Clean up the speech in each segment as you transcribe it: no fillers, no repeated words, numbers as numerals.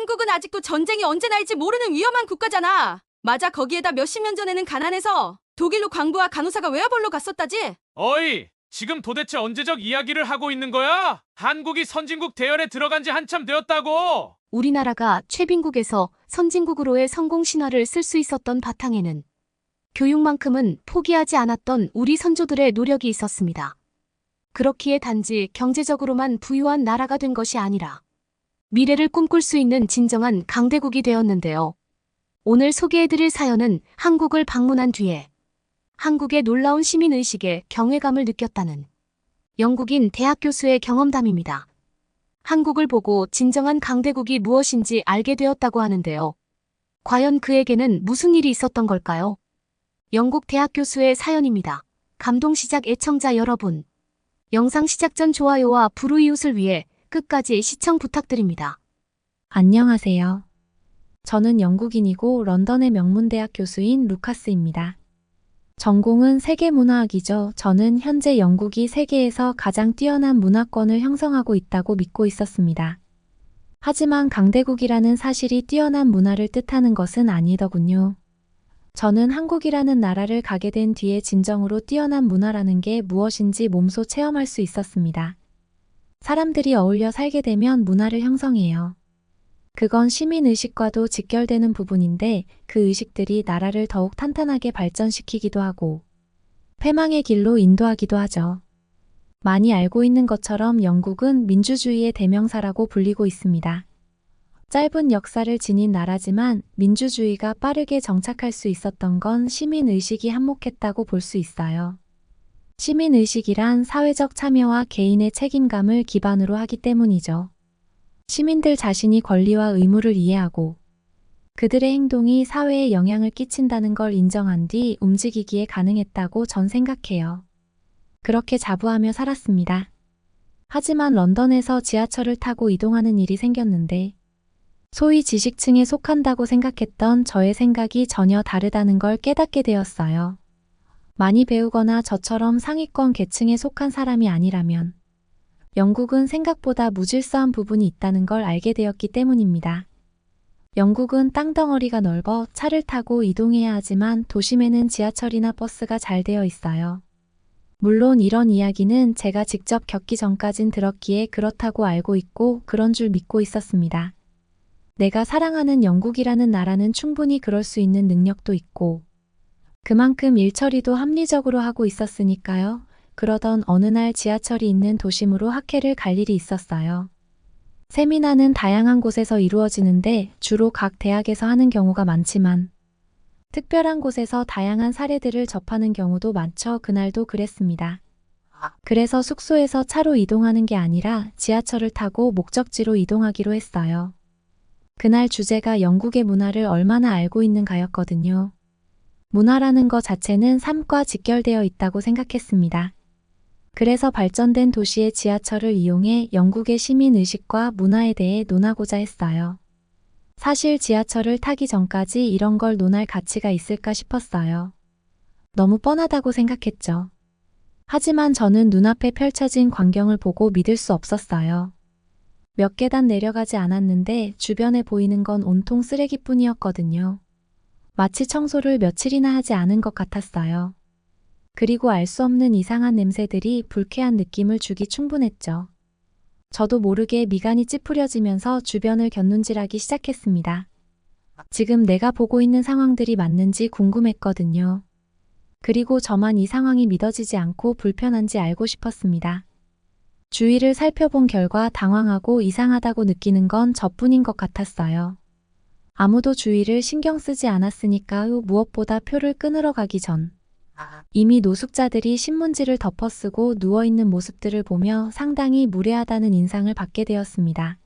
한국은 아직도 전쟁이 언제 날지 모르는 위험한 국가잖아. 맞아, 거기에다 몇십 년 전에는 가난해서 독일로 광부와 간호사가 외화벌로 갔었다지. 어이, 지금 도대체 언제적 이야기를 하고 있는 거야? 한국이 선진국 대열에 들어간 지 한참 되었다고. 우리나라가 최빈국에서 선진국으로의 성공 신화를 쓸 수 있었던 바탕에는 교육만큼은 포기하지 않았던 우리 선조들의 노력이 있었습니다. 그렇기에 단지 경제적으로만 부유한 나라가 된 것이 아니라 미래를 꿈꿀 수 있는 진정한 강대국이 되었는데요. 오늘 소개해드릴 사연은 한국을 방문한 뒤에 한국의 놀라운 시민의식에 경외감을 느꼈다는 영국인 대학 교수의 경험담입니다. 한국을 보고 진정한 강대국이 무엇인지 알게 되었다고 하는데요. 과연 그에게는 무슨 일이 있었던 걸까요? 영국 대학 교수의 사연입니다. 감동시작 애청자 여러분, 영상 시작 전 좋아요와 불우이웃을 위해 끝까지 시청 부탁드립니다. 안녕하세요. 저는 영국인이고 런던의 명문대학 교수인 루카스입니다. 전공은 세계문화학이죠. 저는 현재 영국이 세계에서 가장 뛰어난 문화권을 형성하고 있다고 믿고 있었습니다. 하지만 강대국이라는 사실이 뛰어난 문화를 뜻하는 것은 아니더군요. 저는 한국이라는 나라를 가게 된 뒤에 진정으로 뛰어난 문화라는 게 무엇인지 몸소 체험할 수 있었습니다. 사람들이 어울려 살게 되면 문화를 형성해요. 그건 시민의식과도 직결되는 부분인데 그 의식들이 나라를 더욱 탄탄하게 발전시키기도 하고 패망의 길로 인도하기도 하죠. 많이 알고 있는 것처럼 영국은 민주주의의 대명사라고 불리고 있습니다. 짧은 역사를 지닌 나라지만 민주주의가 빠르게 정착할 수 있었던 건 시민의식이 한몫했다고 볼 수 있어요. 시민의식이란 사회적 참여와 개인의 책임감을 기반으로 하기 때문이죠. 시민들 자신이 권리와 의무를 이해하고 그들의 행동이 사회에 영향을 끼친다는 걸 인정한 뒤 움직이기에 가능했다고 전 생각해요. 그렇게 자부하며 살았습니다. 하지만 런던에서 지하철을 타고 이동하는 일이 생겼는데 소위 지식층에 속한다고 생각했던 저의 생각이 전혀 다르다는 걸 깨닫게 되었어요. 많이 배우거나 저처럼 상위권 계층에 속한 사람이 아니라면 영국은 생각보다 무질서한 부분이 있다는 걸 알게 되었기 때문입니다. 영국은 땅덩어리가 넓어 차를 타고 이동해야 하지만 도심에는 지하철이나 버스가 잘 되어 있어요. 물론 이런 이야기는 제가 직접 겪기 전까진 들었기에 그렇다고 알고 있고 그런 줄 믿고 있었습니다. 내가 사랑하는 영국이라는 나라는 충분히 그럴 수 있는 능력도 있고 그만큼 일처리도 합리적으로 하고 있었으니까요. 그러던 어느 날 지하철이 있는 도심으로 학회를 갈 일이 있었어요. 세미나는 다양한 곳에서 이루어지는데 주로 각 대학에서 하는 경우가 많지만 특별한 곳에서 다양한 사례들을 접하는 경우도 많죠. 그날도 그랬습니다. 그래서 숙소에서 차로 이동하는 게 아니라 지하철을 타고 목적지로 이동하기로 했어요. 그날 주제가 영국의 문화를 얼마나 알고 있는가였거든요. 문화라는 것 자체는 삶과 직결되어 있다고 생각했습니다. 그래서 발전된 도시의 지하철을 이용해 영국의 시민의식과 문화에 대해 논하고자 했어요. 사실 지하철을 타기 전까지 이런 걸 논할 가치가 있을까 싶었어요. 너무 뻔하다고 생각했죠. 하지만 저는 눈앞에 펼쳐진 광경을 보고 믿을 수 없었어요. 몇 계단 내려가지 않았는데 주변에 보이는 건 온통 쓰레기뿐이었거든요. 마치 청소를 며칠이나 하지 않은 것 같았어요. 그리고 알 수 없는 이상한 냄새들이 불쾌한 느낌을 주기 충분했죠. 저도 모르게 미간이 찌푸려지면서 주변을 곁눈질하기 시작했습니다. 지금 내가 보고 있는 상황들이 맞는지 궁금했거든요. 그리고 저만 이 상황이 믿어지지 않고 불편한지 알고 싶었습니다. 주위를 살펴본 결과 당황하고 이상하다고 느끼는 건 저뿐인 것 같았어요. 아무도 주위를 신경 쓰지 않았으니까요. 무엇보다 표를 끊으러 가기 전 이미 노숙자들이 신문지를 덮어쓰고 누워있는 모습들을 보며 상당히 무례하다는 인상을 받게 되었습니다.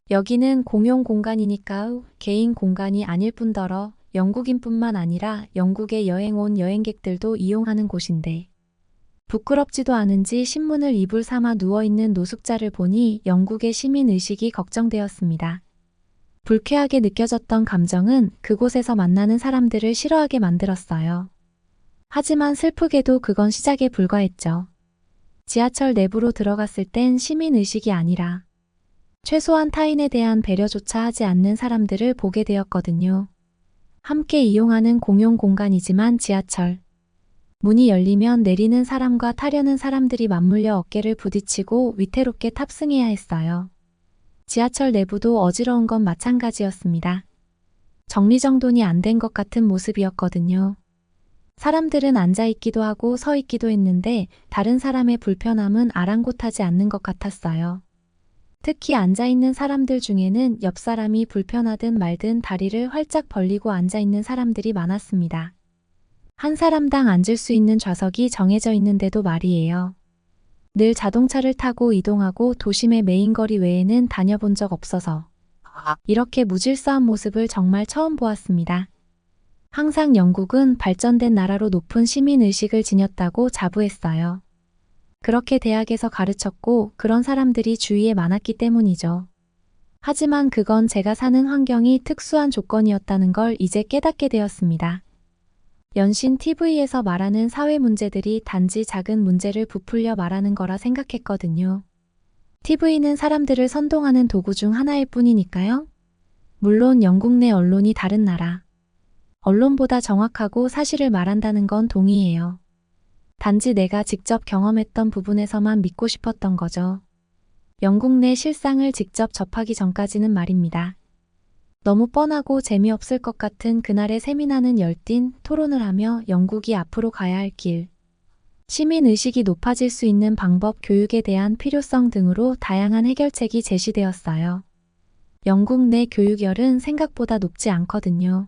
여기는 공용 공간이니까 개인 공간이 아닐 뿐더러 영국인뿐만 아니라 영국에 여행 온 여행객들도 이용하는 곳인데 부끄럽지도 않은지 신문을 이불 삼아 누워있는 노숙자를 보니 영국의 시민의식이 걱정되었습니다. 불쾌하게 느껴졌던 감정은 그곳에서 만나는 사람들을 싫어하게 만들었어요. 하지만 슬프게도 그건 시작에 불과했죠. 지하철 내부로 들어갔을 땐 시민의식이 아니라 최소한 타인에 대한 배려조차 하지 않는 사람들을 보게 되었거든요. 함께 이용하는 공용 공간이지만 지하철. 문이 열리면 내리는 사람과 타려는 사람들이 맞물려 어깨를 부딪히고 위태롭게 탑승해야 했어요. 지하철 내부도 어지러운 건 마찬가지였습니다. 정리정돈이 안 된 것 같은 모습이었거든요. 사람들은 앉아있기도 하고 서있기도 했는데 다른 사람의 불편함은 아랑곳하지 않는 것 같았어요. 특히 앉아있는 사람들 중에는 옆 사람이 불편하든 말든 다리를 활짝 벌리고 앉아있는 사람들이 많았습니다. 한 사람당 앉을 수 있는 좌석이 정해져 있는데도 말이에요. 늘 자동차를 타고 이동하고 도심의 메인 거리 외에는 다녀본 적 없어서 이렇게 무질서한 모습을 정말 처음 보았습니다. 항상 영국은 발전된 나라로 높은 시민의식을 지녔다고 자부했어요. 그렇게 대학에서 가르쳤고 그런 사람들이 주위에 많았기 때문이죠. 하지만 그건 제가 사는 환경이 특수한 조건이었다는 걸 이제 깨닫게 되었습니다. 연신 TV에서 말하는 사회 문제들이 단지 작은 문제를 부풀려 말하는 거라 생각했거든요. TV는 사람들을 선동하는 도구 중 하나일 뿐이니까요. 물론 영국 내 언론이 다른 나라. 언론보다 정확하고 사실을 말한다는 건 동의해요. 단지 내가 직접 경험했던 부분에서만 믿고 싶었던 거죠. 영국 내 실상을 직접 접하기 전까지는 말입니다. 너무 뻔하고 재미없을 것 같은 그날의 세미나는 열띤 토론을 하며 영국이 앞으로 가야 할 길, 시민의식이 높아질 수 있는 방법, 교육에 대한 필요성 등으로 다양한 해결책이 제시되었어요. 영국 내 교육열은 생각보다 높지 않거든요.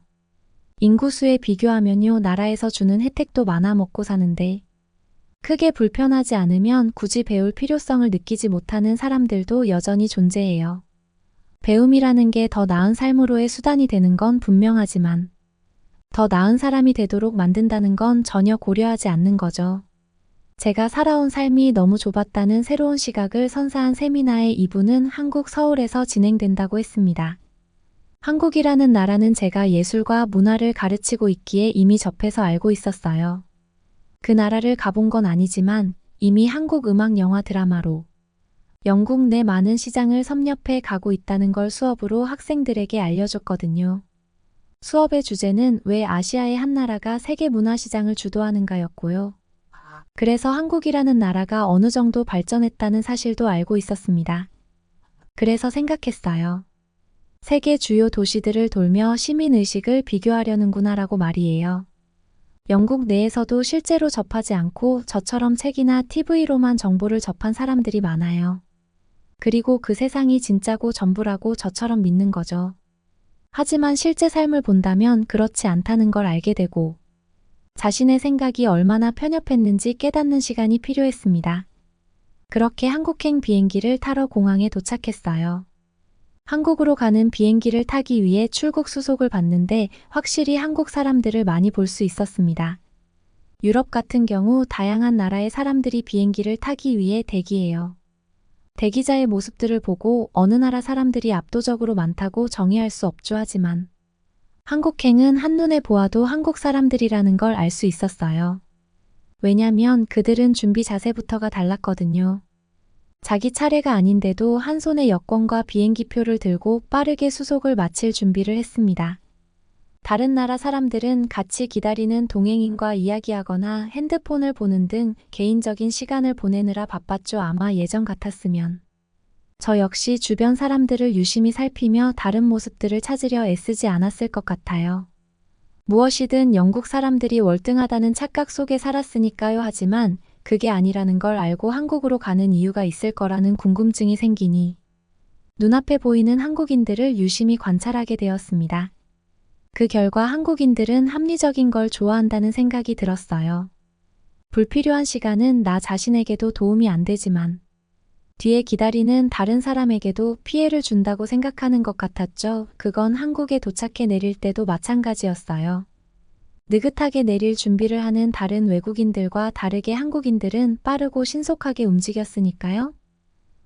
인구수에 비교하면요, 나라에서 주는 혜택도 많아 먹고 사는데 크게 불편하지 않으면 굳이 배울 필요성을 느끼지 못하는 사람들도 여전히 존재해요. 배움이라는 게 더 나은 삶으로의 수단이 되는 건 분명하지만 더 나은 사람이 되도록 만든다는 건 전혀 고려하지 않는 거죠. 제가 살아온 삶이 너무 좁았다는 새로운 시각을 선사한 세미나의 2부는 한국 서울에서 진행된다고 했습니다. 한국이라는 나라는 제가 예술과 문화를 가르치고 있기에 이미 접해서 알고 있었어요. 그 나라를 가본 건 아니지만 이미 한국 음악, 영화, 드라마로 영국 내 많은 시장을 섭렵해 가고 있다는 걸 수업으로 학생들에게 알려줬거든요. 수업의 주제는 왜 아시아의 한 나라가 세계 문화 시장을 주도하는가였고요. 그래서 한국이라는 나라가 어느 정도 발전했다는 사실도 알고 있었습니다. 그래서 생각했어요. 세계 주요 도시들을 돌며 시민의식을 비교하려는구나라고 말이에요. 영국 내에서도 실제로 접하지 않고 저처럼 책이나 TV로만 정보를 접한 사람들이 많아요. 그리고 그 세상이 진짜고 전부라고 저처럼 믿는 거죠. 하지만 실제 삶을 본다면 그렇지 않다는 걸 알게 되고 자신의 생각이 얼마나 편협했는지 깨닫는 시간이 필요했습니다. 그렇게 한국행 비행기를 타러 공항에 도착했어요. 한국으로 가는 비행기를 타기 위해 출국 수속을 받는데 확실히 한국 사람들을 많이 볼 수 있었습니다. 유럽 같은 경우 다양한 나라의 사람들이 비행기를 타기 위해 대기해요. 대기자의 모습들을 보고 어느 나라 사람들이 압도적으로 많다고 정의할 수 없죠. 하지만 한국행은 한눈에 보아도 한국 사람들이라는 걸 알 수 있었어요. 왜냐면 그들은 준비 자세부터가 달랐거든요. 자기 차례가 아닌데도 한 손에 여권과 비행기표를 들고 빠르게 수속을 마칠 준비를 했습니다. 다른 나라 사람들은 같이 기다리는 동행인과 이야기하거나 핸드폰을 보는 등 개인적인 시간을 보내느라 바빴죠. 아마 예전 같았으면 저 역시 주변 사람들을 유심히 살피며 다른 모습들을 찾으려 애쓰지 않았을 것 같아요. 무엇이든 영국 사람들이 월등하다는 착각 속에 살았으니까요. 하지만 그게 아니라는 걸 알고 한국으로 가는 이유가 있을 거라는 궁금증이 생기니 눈앞에 보이는 한국인들을 유심히 관찰하게 되었습니다. 그 결과 한국인들은 합리적인 걸 좋아한다는 생각이 들었어요. 불필요한 시간은 나 자신에게도 도움이 안 되지만 뒤에 기다리는 다른 사람에게도 피해를 준다고 생각하는 것 같았죠. 그건 한국에 도착해 내릴 때도 마찬가지였어요. 느긋하게 내릴 준비를 하는 다른 외국인들과 다르게 한국인들은 빠르고 신속하게 움직였으니까요.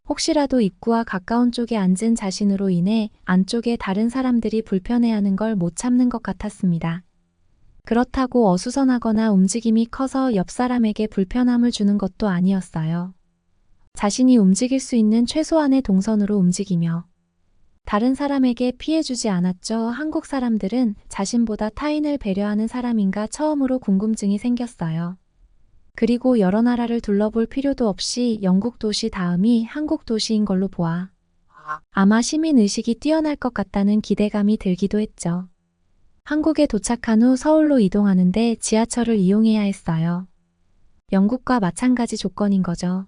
혹시라도 입구와 가까운 쪽에 앉은 자신으로 인해 안쪽에 다른 사람들이 불편해하는 걸 못 참는 것 같았습니다. 그렇다고 어수선하거나 움직임이 커서 옆 사람에게 불편함을 주는 것도 아니었어요. 자신이 움직일 수 있는 최소한의 동선으로 움직이며 다른 사람에게 피해 주지 않았죠. 한국 사람들은 자신보다 타인을 배려하는 사람인가 처음으로 궁금증이 생겼어요. 그리고 여러 나라를 둘러볼 필요도 없이 영국 도시 다음이 한국 도시인 걸로 보아 아마 시민의식이 뛰어날 것 같다는 기대감이 들기도 했죠. 한국에 도착한 후 서울로 이동하는데 지하철을 이용해야 했어요. 영국과 마찬가지 조건인 거죠.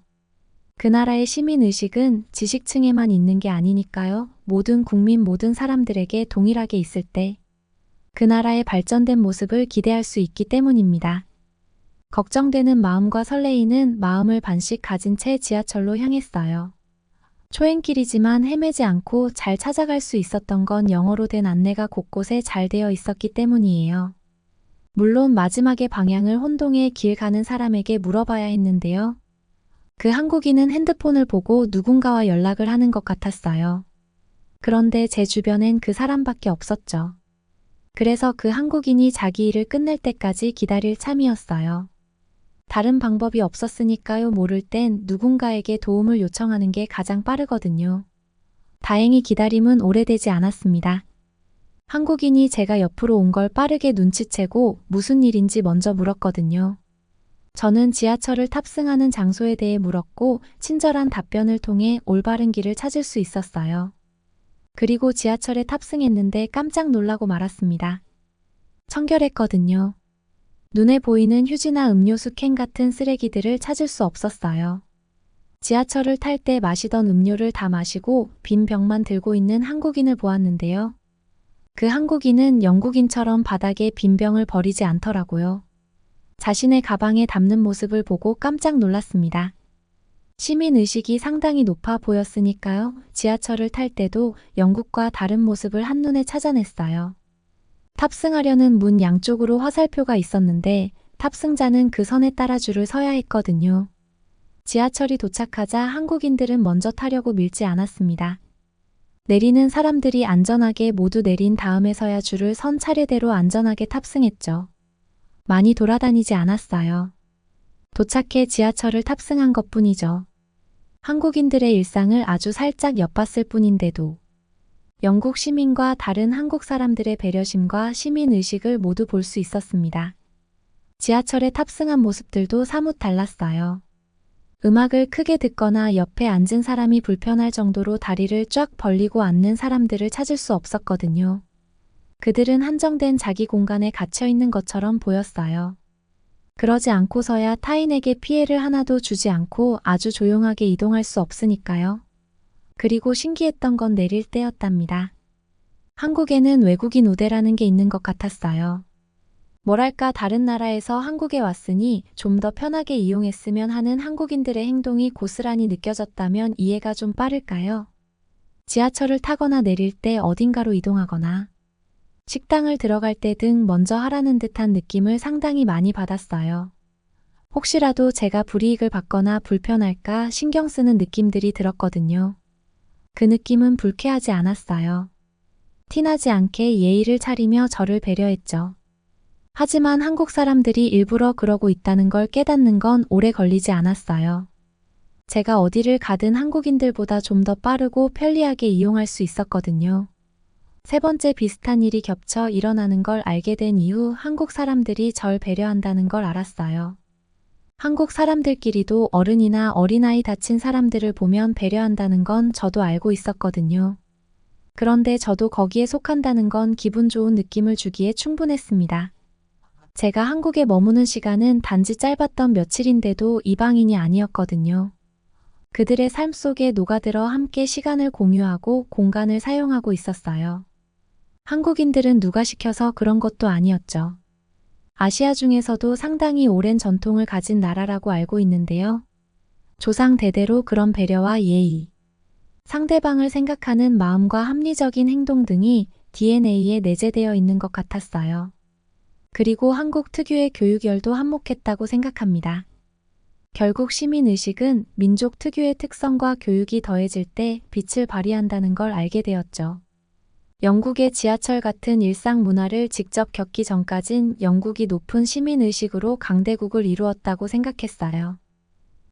그 나라의 시민의식은 지식층에만 있는 게 아니니까요. 모든 국민 모든 사람들에게 동일하게 있을 때 그 나라의 발전된 모습을 기대할 수 있기 때문입니다. 걱정되는 마음과 설레이는 마음을 반씩 가진 채 지하철로 향했어요. 초행길이지만 헤매지 않고 잘 찾아갈 수 있었던 건 영어로 된 안내가 곳곳에 잘 되어 있었기 때문이에요. 물론 마지막에 방향을 혼동해 길 가는 사람에게 물어봐야 했는데요. 그 한국인은 핸드폰을 보고 누군가와 연락을 하는 것 같았어요. 그런데 제 주변엔 그 사람밖에 없었죠. 그래서 그 한국인이 자기 일을 끝낼 때까지 기다릴 참이었어요. 다른 방법이 없었으니까요. 모를 땐 누군가에게 도움을 요청하는 게 가장 빠르거든요. 다행히 기다림은 오래되지 않았습니다. 한국인이 제가 옆으로 온 걸 빠르게 눈치채고 무슨 일인지 먼저 물었거든요. 저는 지하철을 탑승하는 장소에 대해 물었고 친절한 답변을 통해 올바른 길을 찾을 수 있었어요. 그리고 지하철에 탑승했는데 깜짝 놀라고 말았습니다. 청결했거든요. 눈에 보이는 휴지나 음료수 캔 같은 쓰레기들을 찾을 수 없었어요. 지하철을 탈 때 마시던 음료를 다 마시고 빈 병만 들고 있는 한국인을 보았는데요. 그 한국인은 영국인처럼 바닥에 빈 병을 버리지 않더라고요. 자신의 가방에 담는 모습을 보고 깜짝 놀랐습니다. 시민의식이 상당히 높아 보였으니까요. 지하철을 탈 때도 영국과 다른 모습을 한눈에 찾아냈어요. 탑승하려는 문 양쪽으로 화살표가 있었는데 탑승자는 그 선에 따라 줄을 서야 했거든요. 지하철이 도착하자 한국인들은 먼저 타려고 밀지 않았습니다. 내리는 사람들이 안전하게 모두 내린 다음에 서야 줄을 선 차례대로 안전하게 탑승했죠. 많이 돌아다니지 않았어요. 도착해 지하철을 탑승한 것뿐이죠. 한국인들의 일상을 아주 살짝 엿봤을 뿐인데도 영국 시민과 다른 한국 사람들의 배려심과 시민의식을 모두 볼 수 있었습니다. 지하철에 탑승한 모습들도 사뭇 달랐어요. 음악을 크게 듣거나 옆에 앉은 사람이 불편할 정도로 다리를 쫙 벌리고 앉는 사람들을 찾을 수 없었거든요. 그들은 한정된 자기 공간에 갇혀 있는 것처럼 보였어요. 그러지 않고서야 타인에게 피해를 하나도 주지 않고 아주 조용하게 이동할 수 없으니까요. 그리고 신기했던 건 내릴 때였답니다. 한국에는 외국인 우대라는 게 있는 것 같았어요. 뭐랄까 다른 나라에서 한국에 왔으니 좀 더 편하게 이용했으면 하는 한국인들의 행동이 고스란히 느껴졌다면 이해가 좀 빠를까요? 지하철을 타거나 내릴 때 어딘가로 이동하거나 식당을 들어갈 때 등 먼저 하라는 듯한 느낌을 상당히 많이 받았어요. 혹시라도 제가 불이익을 받거나 불편할까 신경 쓰는 느낌들이 들었거든요. 그 느낌은 불쾌하지 않았어요. 티나지 않게 예의를 차리며 저를 배려했죠. 하지만 한국 사람들이 일부러 그러고 있다는 걸 깨닫는 건 오래 걸리지 않았어요. 제가 어디를 가든 한국인들보다 좀 더 빠르고 편리하게 이용할 수 있었거든요. 세 번째 비슷한 일이 겹쳐 일어나는 걸 알게 된 이후 한국 사람들이 절 배려한다는 걸 알았어요. 한국 사람들끼리도 어른이나 어린아이 다친 사람들을 보면 배려한다는 건 저도 알고 있었거든요. 그런데 저도 거기에 속한다는 건 기분 좋은 느낌을 주기에 충분했습니다. 제가 한국에 머무는 시간은 단지 짧았던 며칠인데도 이방인이 아니었거든요. 그들의 삶 속에 녹아들어 함께 시간을 공유하고 공간을 사용하고 있었어요. 한국인들은 누가 시켜서 그런 것도 아니었죠. 아시아 중에서도 상당히 오랜 전통을 가진 나라라고 알고 있는데요. 조상 대대로 그런 배려와 예의, 상대방을 생각하는 마음과 합리적인 행동 등이 DNA에 내재되어 있는 것 같았어요. 그리고 한국 특유의 교육열도 한몫했다고 생각합니다. 결국 시민의식은 민족 특유의 특성과 교육이 더해질 때 빛을 발휘한다는 걸 알게 되었죠. 영국의 지하철 같은 일상 문화를 직접 겪기 전까진 영국이 높은 시민의식으로 강대국을 이루었다고 생각했어요.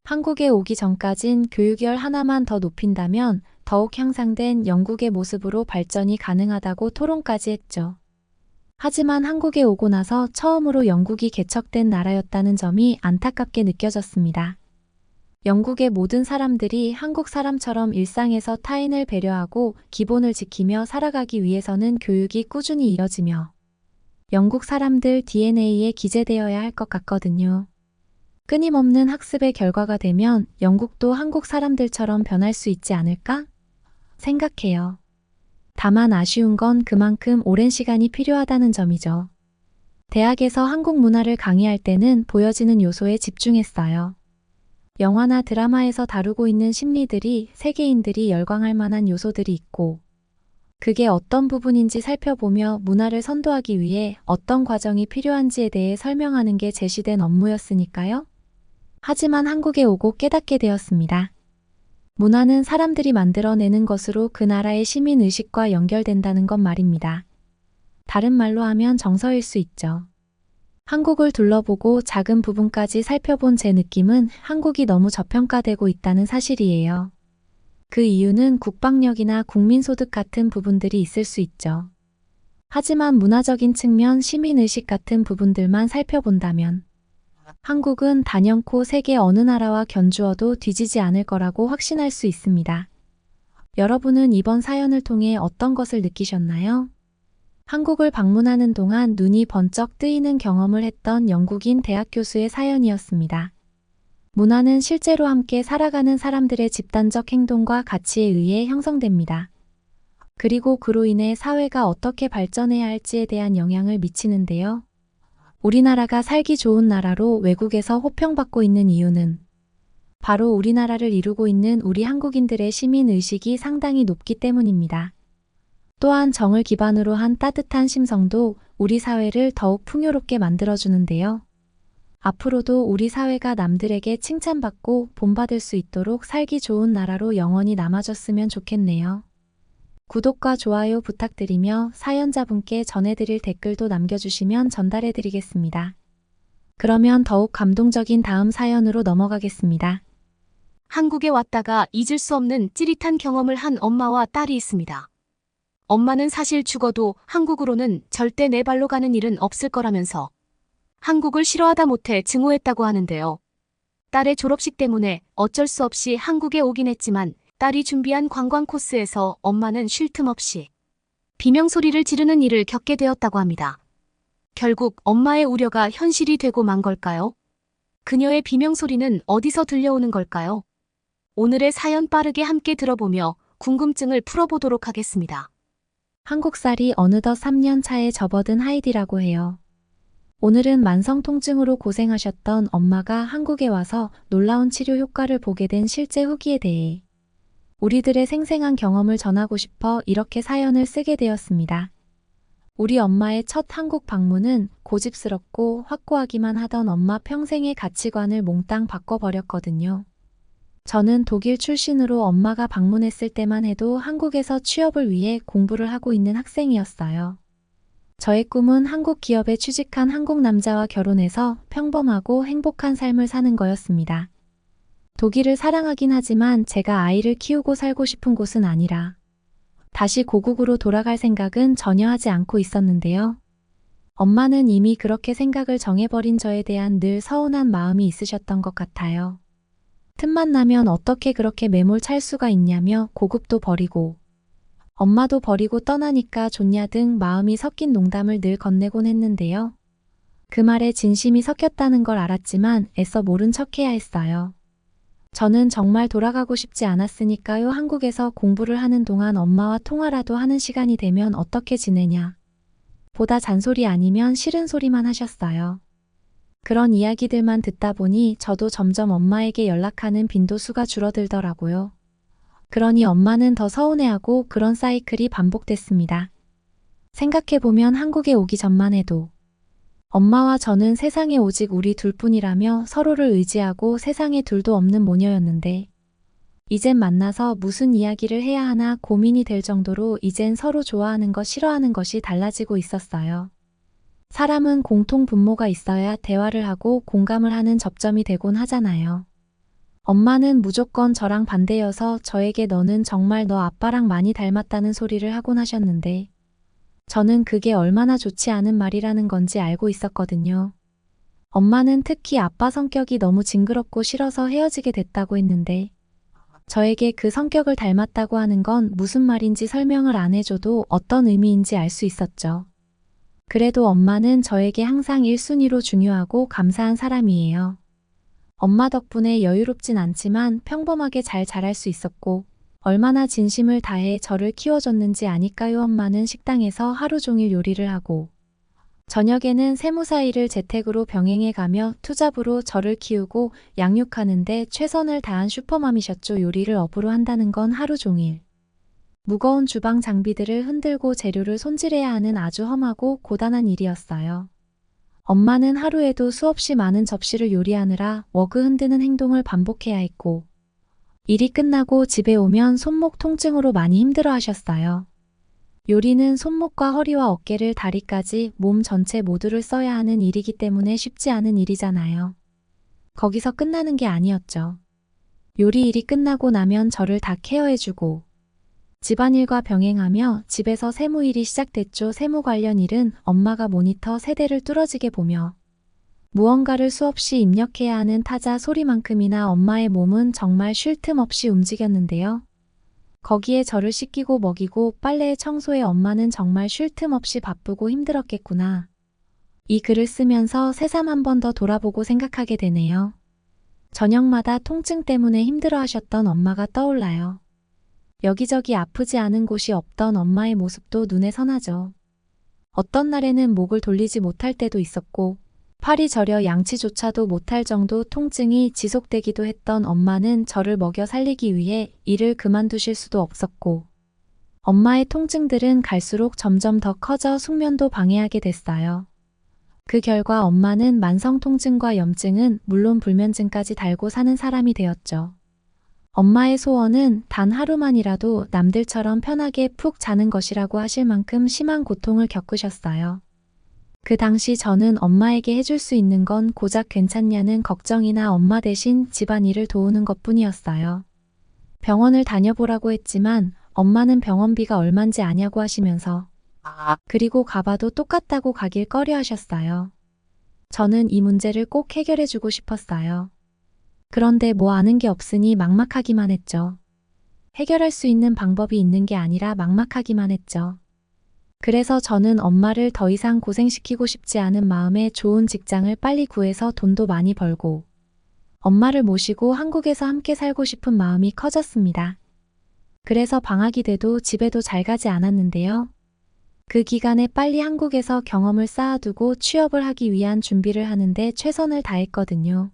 한국에 오기 전까진 교육열 하나만 더 높인다면 더욱 향상된 영국의 모습으로 발전이 가능하다고 토론까지 했죠. 하지만 한국에 오고 나서 처음으로 영국이 개척된 나라였다는 점이 안타깝게 느껴졌습니다. 영국의 모든 사람들이 한국 사람처럼 일상에서 타인을 배려하고 기본을 지키며 살아가기 위해서는 교육이 꾸준히 이어지며 영국 사람들 DNA에 기재되어야 할 것 같거든요. 끊임없는 학습의 결과가 되면 영국도 한국 사람들처럼 변할 수 있지 않을까? 생각해요. 다만 아쉬운 건 그만큼 오랜 시간이 필요하다는 점이죠. 대학에서 한국 문화를 강의할 때는 보여지는 요소에 집중했어요. 영화나 드라마에서 다루고 있는 심리들이 세계인들이 열광할 만한 요소들이 있고 그게 어떤 부분인지 살펴보며 문화를 선도하기 위해 어떤 과정이 필요한지에 대해 설명하는 게 제시된 업무였으니까요. 하지만 한국에 오고 깨닫게 되었습니다. 문화는 사람들이 만들어내는 것으로 그 나라의 시민의식과 연결된다는 것 말입니다. 다른 말로 하면 정서일 수 있죠. 한국을 둘러보고 작은 부분까지 살펴본 제 느낌은 한국이 너무 저평가되고 있다는 사실이에요. 그 이유는 국방력이나 국민소득 같은 부분들이 있을 수 있죠. 하지만 문화적인 측면, 시민의식 같은 부분들만 살펴본다면 한국은 단연코 세계 어느 나라와 견주어도 뒤지지 않을 거라고 확신할 수 있습니다. 여러분은 이번 사연을 통해 어떤 것을 느끼셨나요? 한국을 방문하는 동안 눈이 번쩍 뜨이는 경험을 했던 영국인 대학 교수의 사연이었습니다. 문화는 실제로 함께 살아가는 사람들의 집단적 행동과 가치에 의해 형성됩니다. 그리고 그로 인해 사회가 어떻게 발전해야 할지에 대한 영향을 미치는데요. 우리나라가 살기 좋은 나라로 외국에서 호평받고 있는 이유는 바로 우리나라를 이루고 있는 우리 한국인들의 시민의식이 상당히 높기 때문입니다. 또한 정을 기반으로 한 따뜻한 심성도 우리 사회를 더욱 풍요롭게 만들어주는데요. 앞으로도 우리 사회가 남들에게 칭찬받고 본받을 수 있도록 살기 좋은 나라로 영원히 남아줬으면 좋겠네요. 구독과 좋아요 부탁드리며 사연자분께 전해드릴 댓글도 남겨주시면 전달해드리겠습니다. 그러면 더욱 감동적인 다음 사연으로 넘어가겠습니다. 한국에 왔다가 잊을 수 없는 찌릿한 경험을 한 엄마와 딸이 있습니다. 엄마는 사실 죽어도 한국으로는 절대 내 발로 가는 일은 없을 거라면서 한국을 싫어하다 못해 증오했다고 하는데요. 딸의 졸업식 때문에 어쩔 수 없이 한국에 오긴 했지만 딸이 준비한 관광 코스에서 엄마는 쉴 틈 없이 비명소리를 지르는 일을 겪게 되었다고 합니다. 결국 엄마의 우려가 현실이 되고 만 걸까요? 그녀의 비명소리는 어디서 들려오는 걸까요? 오늘의 사연 빠르게 함께 들어보며 궁금증을 풀어보도록 하겠습니다. 한국살이 어느덧 3년 차에 접어든 하이디라고 해요. 오늘은 만성 통증으로 고생하셨던 엄마가 한국에 와서 놀라운 치료 효과를 보게 된 실제 후기에 대해 우리들의 생생한 경험을 전하고 싶어 이렇게 사연을 쓰게 되었습니다. 우리 엄마의 첫 한국 방문은 고집스럽고 확고하기만 하던 엄마 평생의 가치관을 몽땅 바꿔버렸거든요. 저는 독일 출신으로 엄마가 방문했을 때만 해도 한국에서 취업을 위해 공부를 하고 있는 학생이었어요. 저의 꿈은 한국 기업에 취직한 한국 남자와 결혼해서 평범하고 행복한 삶을 사는 거였습니다. 독일을 사랑하긴 하지만 제가 아이를 키우고 살고 싶은 곳은 아니라 다시 고국으로 돌아갈 생각은 전혀 하지 않고 있었는데요. 엄마는 이미 그렇게 생각을 정해버린 저에 대한 늘 서운한 마음이 있으셨던 것 같아요. 틈만 나면 어떻게 그렇게 매몰찰 수가 있냐며 고국도 버리고 엄마도 버리고 떠나니까 좋냐 등 마음이 섞인 농담을 늘 건네곤 했는데요. 그 말에 진심이 섞였다는 걸 알았지만 애써 모른 척해야 했어요. 저는 정말 돌아가고 싶지 않았으니까요. 한국에서 공부를 하는 동안 엄마와 통화라도 하는 시간이 되면 어떻게 지내냐. 보다 잔소리 아니면 싫은 소리만 하셨어요. 그런 이야기들만 듣다 보니 저도 점점 엄마에게 연락하는 빈도수가 줄어들더라고요. 그러니 엄마는 더 서운해하고 그런 사이클이 반복됐습니다. 생각해보면 한국에 오기 전만 해도 엄마와 저는 세상에 오직 우리 둘뿐이라며 서로를 의지하고 세상에 둘도 없는 모녀였는데 이젠 만나서 무슨 이야기를 해야 하나 고민이 될 정도로 이젠 서로 좋아하는 것 싫어하는 것이 달라지고 있었어요. 사람은 공통 분모가 있어야 대화를 하고 공감을 하는 접점이 되곤 하잖아요. 엄마는 무조건 저랑 반대여서 저에게 너는 정말 너 아빠랑 많이 닮았다는 소리를 하곤 하셨는데 저는 그게 얼마나 좋지 않은 말이라는 건지 알고 있었거든요. 엄마는 특히 아빠 성격이 너무 징그럽고 싫어서 헤어지게 됐다고 했는데 저에게 그 성격을 닮았다고 하는 건 무슨 말인지 설명을 안 해줘도 어떤 의미인지 알 수 있었죠. 그래도 엄마는 저에게 항상 1순위로 중요하고 감사한 사람이에요. 엄마 덕분에 여유롭진 않지만 평범하게 잘 자랄 수 있었고 얼마나 진심을 다해 저를 키워줬는지 아니까요. 엄마는 식당에서 하루 종일 요리를 하고 저녁에는 세무사 일을 재택으로 병행해 가며 투잡으로 저를 키우고 양육하는데 최선을 다한 슈퍼맘이셨죠. 요리를 업으로 한다는 건 하루 종일 무거운 주방 장비들을 흔들고 재료를 손질해야 하는 아주 험하고 고단한 일이었어요. 엄마는 하루에도 수없이 많은 접시를 요리하느라 워그 흔드는 행동을 반복해야 했고 일이 끝나고 집에 오면 손목 통증으로 많이 힘들어 하셨어요. 요리는 손목과 허리와 어깨를 다리까지 몸 전체 모두를 써야 하는 일이기 때문에 쉽지 않은 일이잖아요. 거기서 끝나는 게 아니었죠. 요리 일이 끝나고 나면 저를 다 케어해주고 집안일과 병행하며 집에서 세무일이 시작됐죠. 세무 관련 일은 엄마가 모니터 세대를 뚫어지게 보며 무언가를 수없이 입력해야 하는 타자 소리만큼이나 엄마의 몸은 정말 쉴 틈 없이 움직였는데요. 거기에 저를 씻기고 먹이고 빨래 청소에 엄마는 정말 쉴 틈 없이 바쁘고 힘들었겠구나. 이 글을 쓰면서 새삼 한 번 더 돌아보고 생각하게 되네요. 저녁마다 통증 때문에 힘들어하셨던 엄마가 떠올라요. 여기저기 아프지 않은 곳이 없던 엄마의 모습도 눈에 선하죠. 어떤 날에는 목을 돌리지 못할 때도 있었고 팔이 저려 양치조차도 못할 정도 통증이 지속되기도 했던 엄마는 저를 먹여 살리기 위해 일을 그만두실 수도 없었고 엄마의 통증들은 갈수록 점점 더 커져 숙면도 방해하게 됐어요. 그 결과 엄마는 만성 통증과 염증은 물론 불면증까지 달고 사는 사람이 되었죠. 엄마의 소원은 단 하루만이라도 남들처럼 편하게 푹 자는 것이라고 하실 만큼 심한 고통을 겪으셨어요. 그 당시 저는 엄마에게 해줄 수 있는 건 고작 괜찮냐는 걱정이나 엄마 대신 집안일을 도우는 것뿐이었어요. 병원을 다녀보라고 했지만 엄마는 병원비가 얼만지 아냐고 하시면서 그리고 가봐도 똑같다고 가길 꺼려 하셨어요. 저는 이 문제를 꼭 해결해주고 싶었어요. 그런데 뭐 아는 게 없으니 막막하기만 했죠. 해결할 수 있는 방법이 있는 게 아니라 막막하기만 했죠. 그래서 저는 엄마를 더 이상 고생시키고 싶지 않은 마음에 좋은 직장을 빨리 구해서 돈도 많이 벌고 엄마를 모시고 한국에서 함께 살고 싶은 마음이 커졌습니다. 그래서 방학이 돼도 집에도 잘 가지 않았는데요. 그 기간에 빨리 한국에서 경험을 쌓아두고 취업을 하기 위한 준비를 하는데 최선을 다했거든요.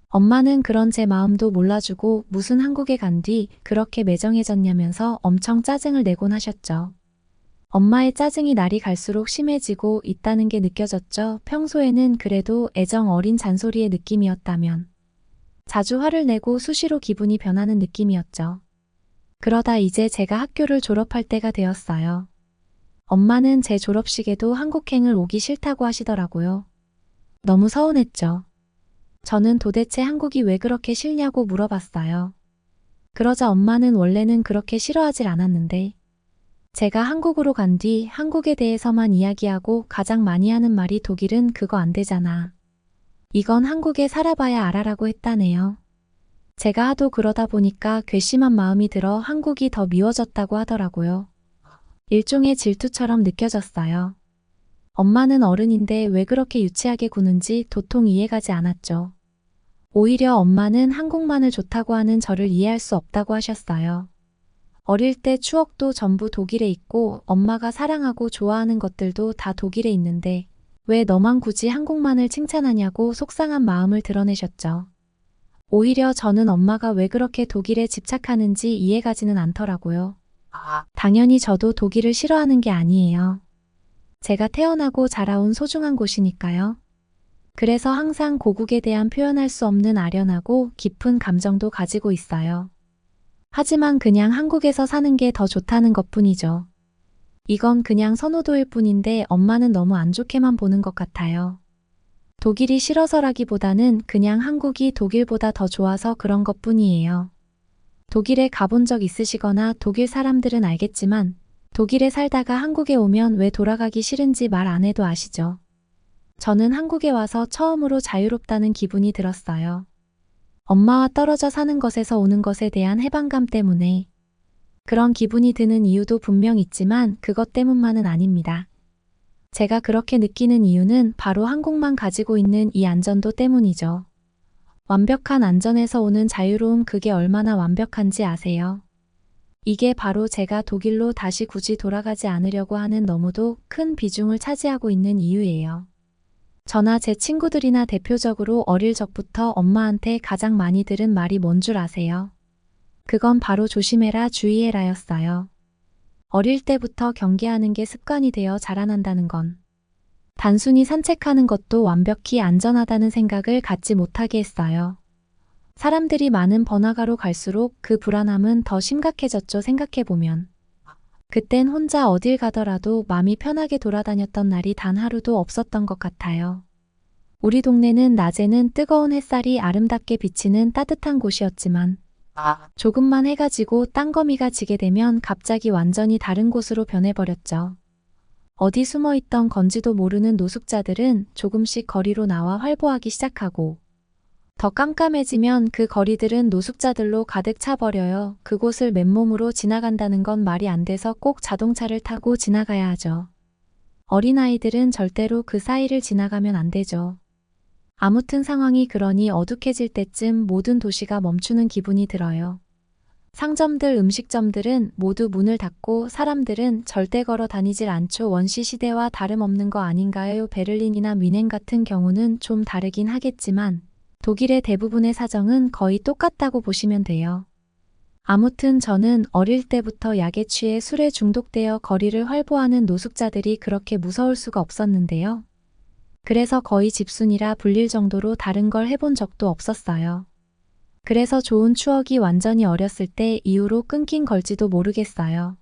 엄마는 그런 제 마음도 몰라주고 무슨 한국에 간 뒤 그렇게 매정해졌냐면서 엄청 짜증을 내곤 하셨죠. 엄마의 짜증이 날이 갈수록 심해지고 있다는 게 느껴졌죠. 평소에는 그래도 애정 어린 잔소리의 느낌이었다면 자주 화를 내고 수시로 기분이 변하는 느낌이었죠. 그러다 이제 제가 학교를 졸업할 때가 되었어요. 엄마는 제 졸업식에도 한국행을 오기 싫다고 하시더라고요. 너무 서운했죠. 저는 도대체 한국이 왜 그렇게 싫냐고 물어봤어요. 그러자 엄마는 원래는 그렇게 싫어하질 않았는데 제가 한국으로 간 뒤 한국에 대해서만 이야기하고 가장 많이 하는 말이 독일은 그거 안 되잖아. 이건 한국에 살아봐야 알아라고 했다네요. 제가 하도 그러다 보니까 괘씸한 마음이 들어 한국이 더 미워졌다고 하더라고요. 일종의 질투처럼 느껴졌어요. 엄마는 어른인데 왜 그렇게 유치하게 구는지 도통 이해가지 않았죠. 오히려 엄마는 한국만을 좋다고 하는 저를 이해할 수 없다고 하셨어요. 어릴 때 추억도 전부 독일에 있고 엄마가 사랑하고 좋아하는 것들도 다 독일에 있는데 왜 너만 굳이 한국만을 칭찬하냐고 속상한 마음을 드러내셨죠. 오히려 저는 엄마가 왜 그렇게 독일에 집착하는지 이해가지는 않더라고요. 당연히 저도 독일을 싫어하는 게 아니에요. 제가 태어나고 자라온 소중한 곳이니까요. 그래서 항상 고국에 대한 표현할 수 없는 아련하고 깊은 감정도 가지고 있어요. 하지만 그냥 한국에서 사는 게 더 좋다는 것뿐이죠. 이건 그냥 선호도일 뿐인데 엄마는 너무 안 좋게만 보는 것 같아요. 독일이 싫어서라기보다는 그냥 한국이 독일보다 더 좋아서 그런 것뿐이에요. 독일에 가본 적 있으시거나 독일 사람들은 알겠지만 독일에 살다가 한국에 오면 왜 돌아가기 싫은지 말 안 해도 아시죠? 저는 한국에 와서 처음으로 자유롭다는 기분이 들었어요. 엄마와 떨어져 사는 것에서 오는 것에 대한 해방감 때문에. 그런 기분이 드는 이유도 분명 있지만 그것 때문만은 아닙니다. 제가 그렇게 느끼는 이유는 바로 한국만 가지고 있는 이 안전도 때문이죠. 완벽한 안전에서 오는 자유로움, 그게 얼마나 완벽한지 아세요? 이게 바로 제가 독일로 다시 굳이 돌아가지 않으려고 하는 너무도 큰 비중을 차지하고 있는 이유예요. 저나 제 친구들이나 대표적으로 어릴 적부터 엄마한테 가장 많이 들은 말이 뭔 줄 아세요? 그건 바로 조심해라, 주의해라였어요. 어릴 때부터 경계하는 게 습관이 되어 자라난다는 건 단순히 산책하는 것도 완벽히 안전하다는 생각을 갖지 못하게 했어요. 사람들이 많은 번화가로 갈수록 그 불안함은 더 심각해졌죠. 생각해보면. 그땐 혼자 어딜 가더라도 마음이 편하게 돌아다녔던 날이 단 하루도 없었던 것 같아요. 우리 동네는 낮에는 뜨거운 햇살이 아름답게 비치는 따뜻한 곳이었지만 조금만 해가 지고 땅거미가 지게 되면 갑자기 완전히 다른 곳으로 변해버렸죠. 어디 숨어있던 건지도 모르는 노숙자들은 조금씩 거리로 나와 활보하기 시작하고 더 깜깜해지면 그 거리들은 노숙자들로 가득 차버려요. 그곳을 맨몸으로 지나간다는 건 말이 안 돼서 꼭 자동차를 타고 지나가야 하죠. 어린아이들은 절대로 그 사이를 지나가면 안 되죠. 아무튼 상황이 그러니 어둑해질 때쯤 모든 도시가 멈추는 기분이 들어요. 상점들, 음식점들은 모두 문을 닫고 사람들은 절대 걸어 다니질 않죠. 원시 시대와 다름없는 거 아닌가요? 베를린이나 뮌헨 같은 경우는 좀 다르긴 하겠지만 독일의 대부분의 사정은 거의 똑같다고 보시면 돼요. 아무튼 저는 어릴 때부터 약에 취해 술에 중독되어 거리를 활보하는 노숙자들이 그렇게 무서울 수가 없었는데요. 그래서 거의 집순이라 불릴 정도로 다른 걸 해본 적도 없었어요. 그래서 좋은 추억이 완전히 어렸을 때 이후로 끊긴 걸지도 모르겠어요.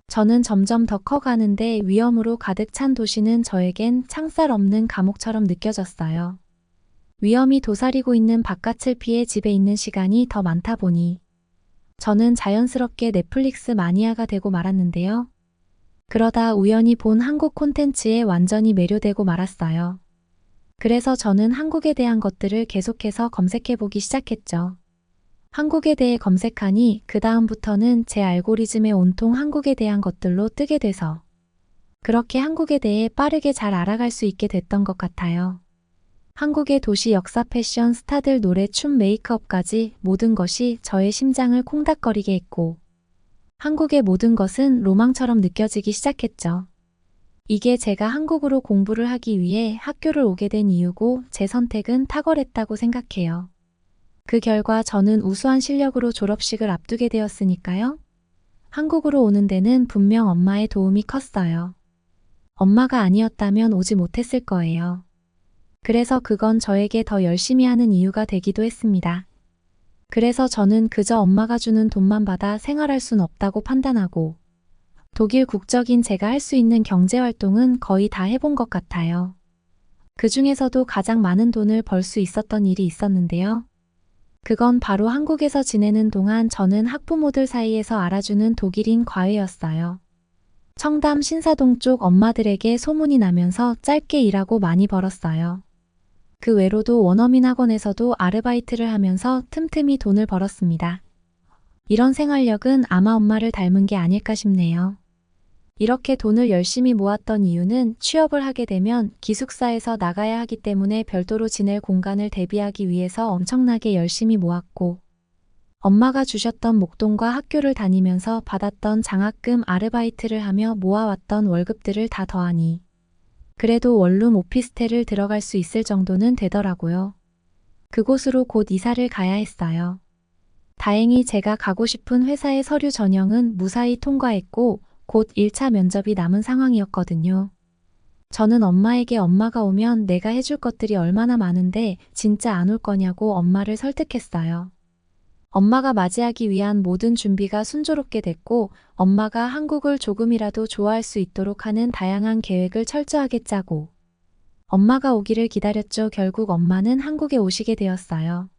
저는 점점 더 커가는데 위험으로 가득 찬 도시는 저에겐 창살 없는 감옥처럼 느껴졌어요. 위험이 도사리고 있는 바깥을 피해 집에 있는 시간이 더 많다 보니 저는 자연스럽게 넷플릭스 마니아가 되고 말았는데요. 그러다 우연히 본 한국 콘텐츠에 완전히 매료되고 말았어요. 그래서 저는 한국에 대한 것들을 계속해서 검색해보기 시작했죠. 한국에 대해 검색하니 그 다음부터는 제 알고리즘에 온통 한국에 대한 것들로 뜨게 돼서 그렇게 한국에 대해 빠르게 잘 알아갈 수 있게 됐던 것 같아요. 한국의 도시, 역사, 패션, 스타들, 노래, 춤, 메이크업까지 모든 것이 저의 심장을 콩닥거리게 했고 한국의 모든 것은 로망처럼 느껴지기 시작했죠. 이게 제가 한국으로 공부를 하기 위해 학교를 오게 된 이유고 제 선택은 탁월했다고 생각해요. 그 결과 저는 우수한 실력으로 졸업식을 앞두게 되었으니까요. 한국으로 오는 데는 분명 엄마의 도움이 컸어요. 엄마가 아니었다면 오지 못했을 거예요. 그래서 그건 저에게 더 열심히 하는 이유가 되기도 했습니다. 그래서 저는 그저 엄마가 주는 돈만 받아 생활할 순 없다고 판단하고 독일 국적인 제가 할 수 있는 경제활동은 거의 다 해본 것 같아요. 그 중에서도 가장 많은 돈을 벌 수 있었던 일이 있었는데요. 그건 바로 한국에서 지내는 동안 저는 학부모들 사이에서 알아주는 독일인 과외였어요. 청담 신사동 쪽 엄마들에게 소문이 나면서 짧게 일하고 많이 벌었어요. 그 외로도 원어민 학원에서도 아르바이트를 하면서 틈틈이 돈을 벌었습니다. 이런 생활력은 아마 엄마를 닮은 게 아닐까 싶네요. 이렇게 돈을 열심히 모았던 이유는 취업을 하게 되면 기숙사에서 나가야 하기 때문에 별도로 지낼 공간을 대비하기 위해서 엄청나게 열심히 모았고 엄마가 주셨던 목돈과 학교를 다니면서 받았던 장학금, 아르바이트를 하며 모아왔던 월급들을 다 더하니 그래도 원룸 오피스텔을 들어갈 수 있을 정도는 되더라고요. 그곳으로 곧 이사를 가야 했어요. 다행히 제가 가고 싶은 회사의 서류 전형은 무사히 통과했고 곧 1차 면접이 남은 상황이었거든요. 저는 엄마에게 엄마가 오면 내가 해줄 것들이 얼마나 많은데 진짜 안 올 거냐고 엄마를 설득했어요. 엄마가 맞이하기 위한 모든 준비가 순조롭게 됐고 엄마가 한국을 조금이라도 좋아할 수 있도록 하는 다양한 계획을 철저하게 짜고 엄마가 오기를 기다렸죠. 결국 엄마는 한국에 오시게 되었어요.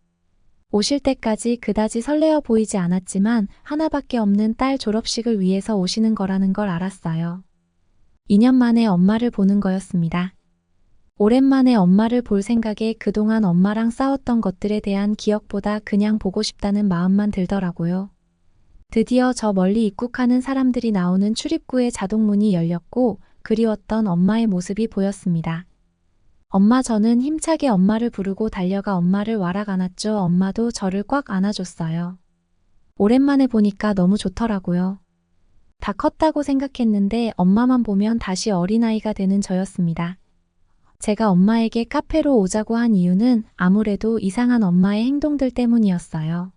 오실 때까지 그다지 설레어 보이지 않았지만 하나밖에 없는 딸 졸업식을 위해서 오시는 거라는 걸 알았어요. 2년 만에 엄마를 보는 거였습니다. 오랜만에 엄마를 볼 생각에 그동안 엄마랑 싸웠던 것들에 대한 기억보다 그냥 보고 싶다는 마음만 들더라고요. 드디어 저 멀리 입국하는 사람들이 나오는 출입구의 자동문이 열렸고 그리웠던 엄마의 모습이 보였습니다. 엄마, 저는 힘차게 엄마를 부르고 달려가 엄마를 와락 안았죠. 엄마도 저를 꽉 안아줬어요. 오랜만에 보니까 너무 좋더라고요. 다 컸다고 생각했는데 엄마만 보면 다시 어린아이가 되는 저였습니다. 제가 엄마에게 카페로 오자고 한 이유는 아무래도 이상한 엄마의 행동들 때문이었어요.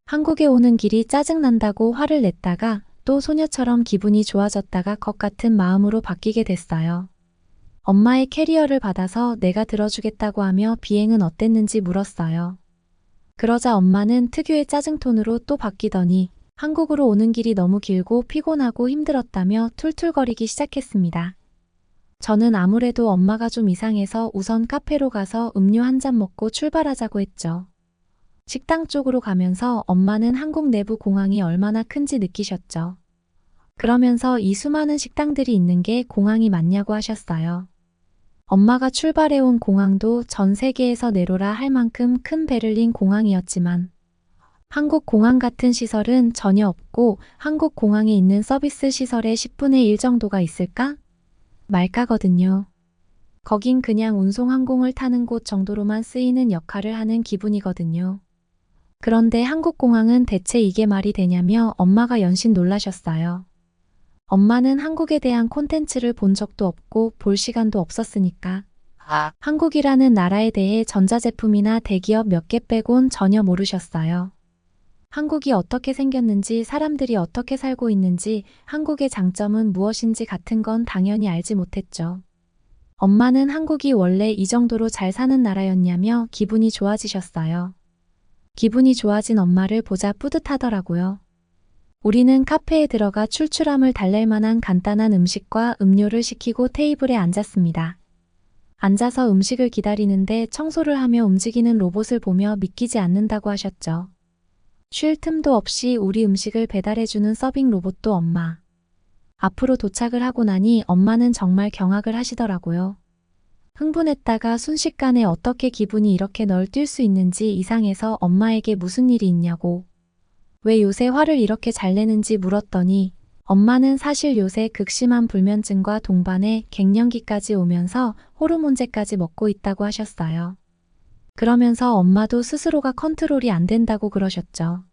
한국에 오는 길이 짜증난다고 화를 냈다가 또 소녀처럼 기분이 좋아졌다가 것 같은 마음으로 바뀌게 됐어요. 엄마의 캐리어를 받아서 내가 들어주겠다고 하며 비행은 어땠는지 물었어요. 그러자 엄마는 특유의 짜증톤으로 또 바뀌더니 한국으로 오는 길이 너무 길고 피곤하고 힘들었다며 툴툴거리기 시작했습니다. 저는 아무래도 엄마가 좀 이상해서 우선 카페로 가서 음료 한 잔 먹고 출발하자고 했죠. 식당 쪽으로 가면서 엄마는 한국 내부 공항이 얼마나 큰지 느끼셨죠. 그러면서 이 수많은 식당들이 있는 게 공항이 맞냐고 하셨어요. 엄마가 출발해온 공항도 전 세계에서 내로라 할 만큼 큰 베를린 공항이었지만 한국 공항 같은 시설은 전혀 없고 한국 공항에 있는 서비스 시설의 10분의 1 정도가 있을까? 말까거든요. 거긴 그냥 운송항공을 타는 곳 정도로만 쓰이는 역할을 하는 기분이거든요. 그런데 한국 공항은 대체 이게 말이 되냐며 엄마가 연신 놀라셨어요. 엄마는 한국에 대한 콘텐츠를 본 적도 없고 볼 시간도 없었으니까. 한국이라는 나라에 대해 전자제품이나 대기업 몇 개 빼곤 전혀 모르셨어요. 한국이 어떻게 생겼는지, 사람들이 어떻게 살고 있는지, 한국의 장점은 무엇인지 같은 건 당연히 알지 못했죠. 엄마는 한국이 원래 이 정도로 잘 사는 나라였냐며 기분이 좋아지셨어요. 기분이 좋아진 엄마를 보자 뿌듯하더라고요. 우리는 카페에 들어가 출출함을 달랠 만한 간단한 음식과 음료를 시키고 테이블에 앉았습니다. 앉아서 음식을 기다리는데 청소를 하며 움직이는 로봇을 보며 믿기지 않는다고 하셨죠. 쉴 틈도 없이 우리 음식을 배달해주는 서빙 로봇도 엄마. 앞으로 도착을 하고 나니 엄마는 정말 경악을 하시더라고요. 흥분했다가 순식간에 어떻게 기분이 이렇게 널뛸 수 있는지 이상해서 엄마에게 무슨 일이 있냐고, 왜 요새 화를 이렇게 잘 내는지 물었더니 엄마는 사실 요새 극심한 불면증과 동반에 갱년기까지 오면서 호르몬제까지 먹고 있다고 하셨어요. 그러면서 엄마도 스스로가 컨트롤이 안 된다고 그러셨죠.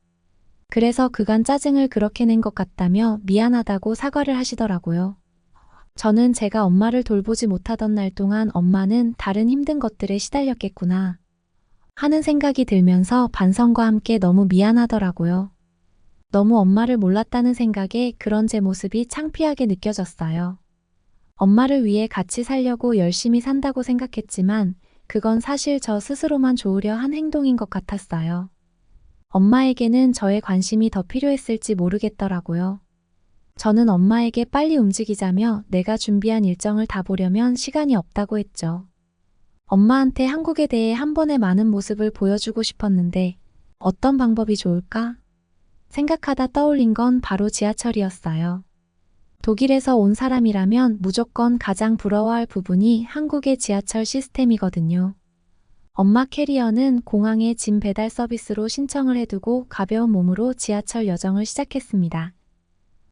그래서 그간 짜증을 그렇게 낸 것 같다며 미안하다고 사과를 하시더라고요. 저는 제가 엄마를 돌보지 못하던 날 동안 엄마는 다른 힘든 것들에 시달렸겠구나 하는 생각이 들면서 반성과 함께 너무 미안하더라고요. 너무 엄마를 몰랐다는 생각에 그런 제 모습이 창피하게 느껴졌어요. 엄마를 위해 같이 살려고 열심히 산다고 생각했지만 그건 사실 저 스스로만 좋으려 한 행동인 것 같았어요. 엄마에게는 저의 관심이 더 필요했을지 모르겠더라고요. 저는 엄마에게 빨리 움직이자며 내가 준비한 일정을 다 보려면 시간이 없다고 했죠. 엄마한테 한국에 대해 한 번의 많은 모습을 보여주고 싶었는데 어떤 방법이 좋을까? 생각하다 떠올린 건 바로 지하철이었어요. 독일에서 온 사람이라면 무조건 가장 부러워할 부분이 한국의 지하철 시스템이거든요. 엄마 캐리어는 공항에 짐 배달 서비스로 신청을 해두고 가벼운 몸으로 지하철 여정을 시작했습니다.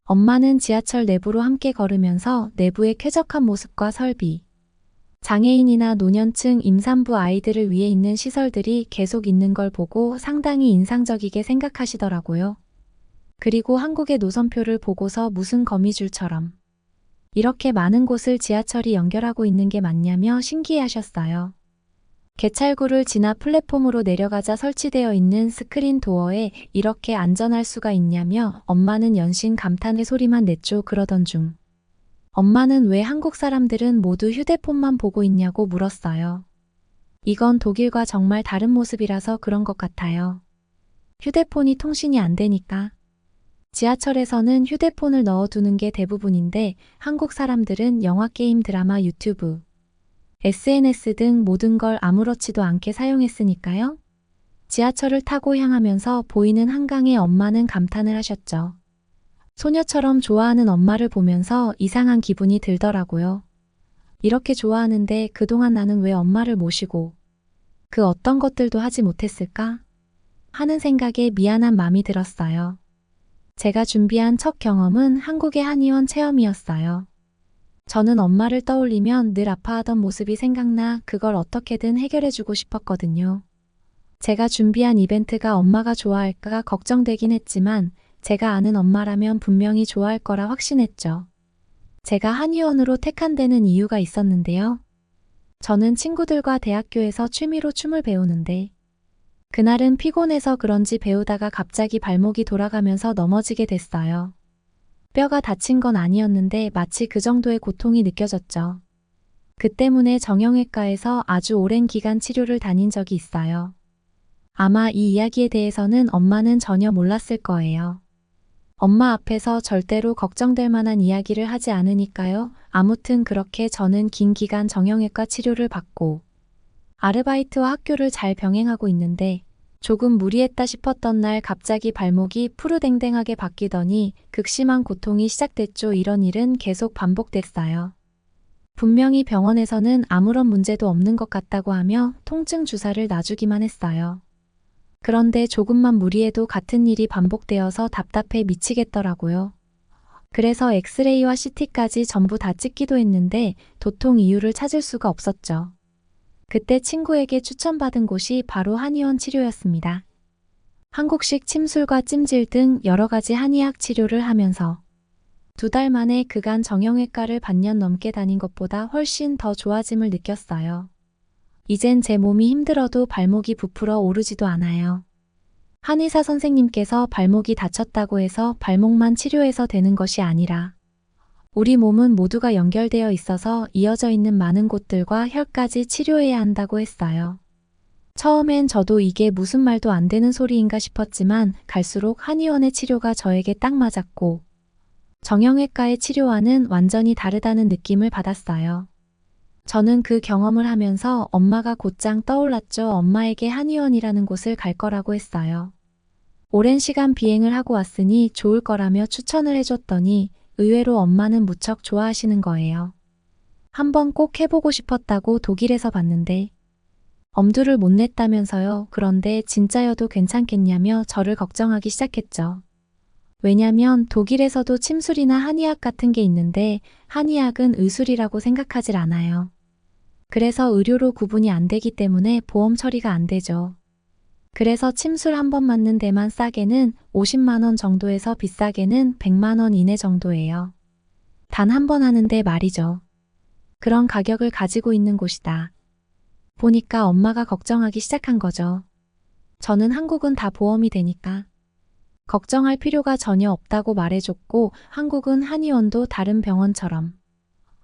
엄마는 지하철 내부로 함께 걸으면서 내부의 쾌적한 모습과 설비, 장애인이나 노년층 임산부 아이들을 위해 있는 시설들이 계속 있는 걸 보고 상당히 인상적이게 생각하시더라고요. 그리고 한국의 노선표를 보고서 무슨 거미줄처럼 이렇게 많은 곳을 지하철이 연결하고 있는 게 맞냐며 신기해하셨어요. 개찰구를 지나 플랫폼으로 내려가자 설치되어 있는 스크린 도어에 이렇게 안전할 수가 있냐며 엄마는 연신 감탄의 소리만 냈죠. 그러던 중 엄마는 왜 한국 사람들은 모두 휴대폰만 보고 있냐고 물었어요. 이건 독일과 정말 다른 모습이라서 그런 것 같아요. 휴대폰이 통신이 안 되니까. 지하철에서는 휴대폰을 넣어두는 게 대부분인데 한국 사람들은 영화, 게임, 드라마, 유튜브 SNS 등 모든 걸 아무렇지도 않게 사용했으니까요. 지하철을 타고 향하면서 보이는 한강에 엄마는 감탄을 하셨죠. 소녀처럼 좋아하는 엄마를 보면서 이상한 기분이 들더라고요. 이렇게 좋아하는데 그동안 나는 왜 엄마를 모시고 그 어떤 것들도 하지 못했을까? 하는 생각에 미안한 마음이 들었어요. 제가 준비한 첫 경험은 한국의 한의원 체험이었어요. 저는 엄마를 떠올리면 늘 아파하던 모습이 생각나 그걸 어떻게든 해결해주고 싶었거든요. 제가 준비한 이벤트가 엄마가 좋아할까 걱정되긴 했지만 제가 아는 엄마라면 분명히 좋아할 거라 확신했죠. 제가 한의원으로 택한 데는 이유가 있었는데요. 저는 친구들과 대학교에서 취미로 춤을 배우는데 그날은 피곤해서 그런지 배우다가 갑자기 발목이 돌아가면서 넘어지게 됐어요. 뼈가 다친 건 아니었는데 마치 그 정도의 고통이 느껴졌죠. 그 때문에 정형외과에서 아주 오랜 기간 치료를 다닌 적이 있어요. 아마 이 이야기에 대해서는 엄마는 전혀 몰랐을 거예요. 엄마 앞에서 절대로 걱정될 만한 이야기를 하지 않으니까요. 아무튼 그렇게 저는 긴 기간 정형외과 치료를 받고 아르바이트와 학교를 잘 병행하고 있는데 조금 무리했다 싶었던 날 갑자기 발목이 푸르댕댕하게 바뀌더니 극심한 고통이 시작됐죠. 이런 일은 계속 반복됐어요. 분명히 병원에서는 아무런 문제도 없는 것 같다고 하며 통증 주사를 놔주기만 했어요. 그런데 조금만 무리해도 같은 일이 반복되어서 답답해 미치겠더라고요. 그래서 엑스레이와 CT까지 전부 다 찍기도 했는데 도통 이유를 찾을 수가 없었죠. 그때 친구에게 추천받은 곳이 바로 한의원 치료였습니다. 한국식 침술과 찜질 등 여러 가지 한의학 치료를 하면서 2달 만에 그간 정형외과를 반년 넘게 다닌 것보다 훨씬 더 좋아짐을 느꼈어요. 이젠 제 몸이 힘들어도 발목이 부풀어 오르지도 않아요. 한의사 선생님께서 발목이 다쳤다고 해서 발목만 치료해서 되는 것이 아니라 우리 몸은 모두가 연결되어 있어서 이어져 있는 많은 곳들과 혈까지 치료해야 한다고 했어요. 처음엔 저도 이게 무슨 말도 안 되는 소리인가 싶었지만 갈수록 한의원의 치료가 저에게 딱 맞았고 정형외과의 치료와는 완전히 다르다는 느낌을 받았어요. 저는 그 경험을 하면서 엄마가 곧장 떠올랐죠. 엄마에게 한의원이라는 곳을 갈 거라고 했어요. 오랜 시간 비행을 하고 왔으니 좋을 거라며 추천을 해줬더니 의외로 엄마는 무척 좋아하시는 거예요. 한번 꼭 해보고 싶었다고 독일에서 봤는데 엄두를 못 냈다면서요. 그런데 진짜여도 괜찮겠냐며 저를 걱정하기 시작했죠. 왜냐면 독일에서도 침술이나 한의학 같은 게 있는데 한의학은 의술이라고 생각하질 않아요. 그래서 의료로 구분이 안 되기 때문에 보험 처리가 안 되죠. 그래서 침술 한 번 맞는 데만 싸게는 50만 원 정도에서 비싸게는 100만 원 이내 정도예요. 단 한 번 하는데 말이죠. 그런 가격을 가지고 있는 곳이다. 보니까 엄마가 걱정하기 시작한 거죠. 저는 한국은 다 보험이 되니까 걱정할 필요가 전혀 없다고 말해줬고 한국은 한의원도 다른 병원처럼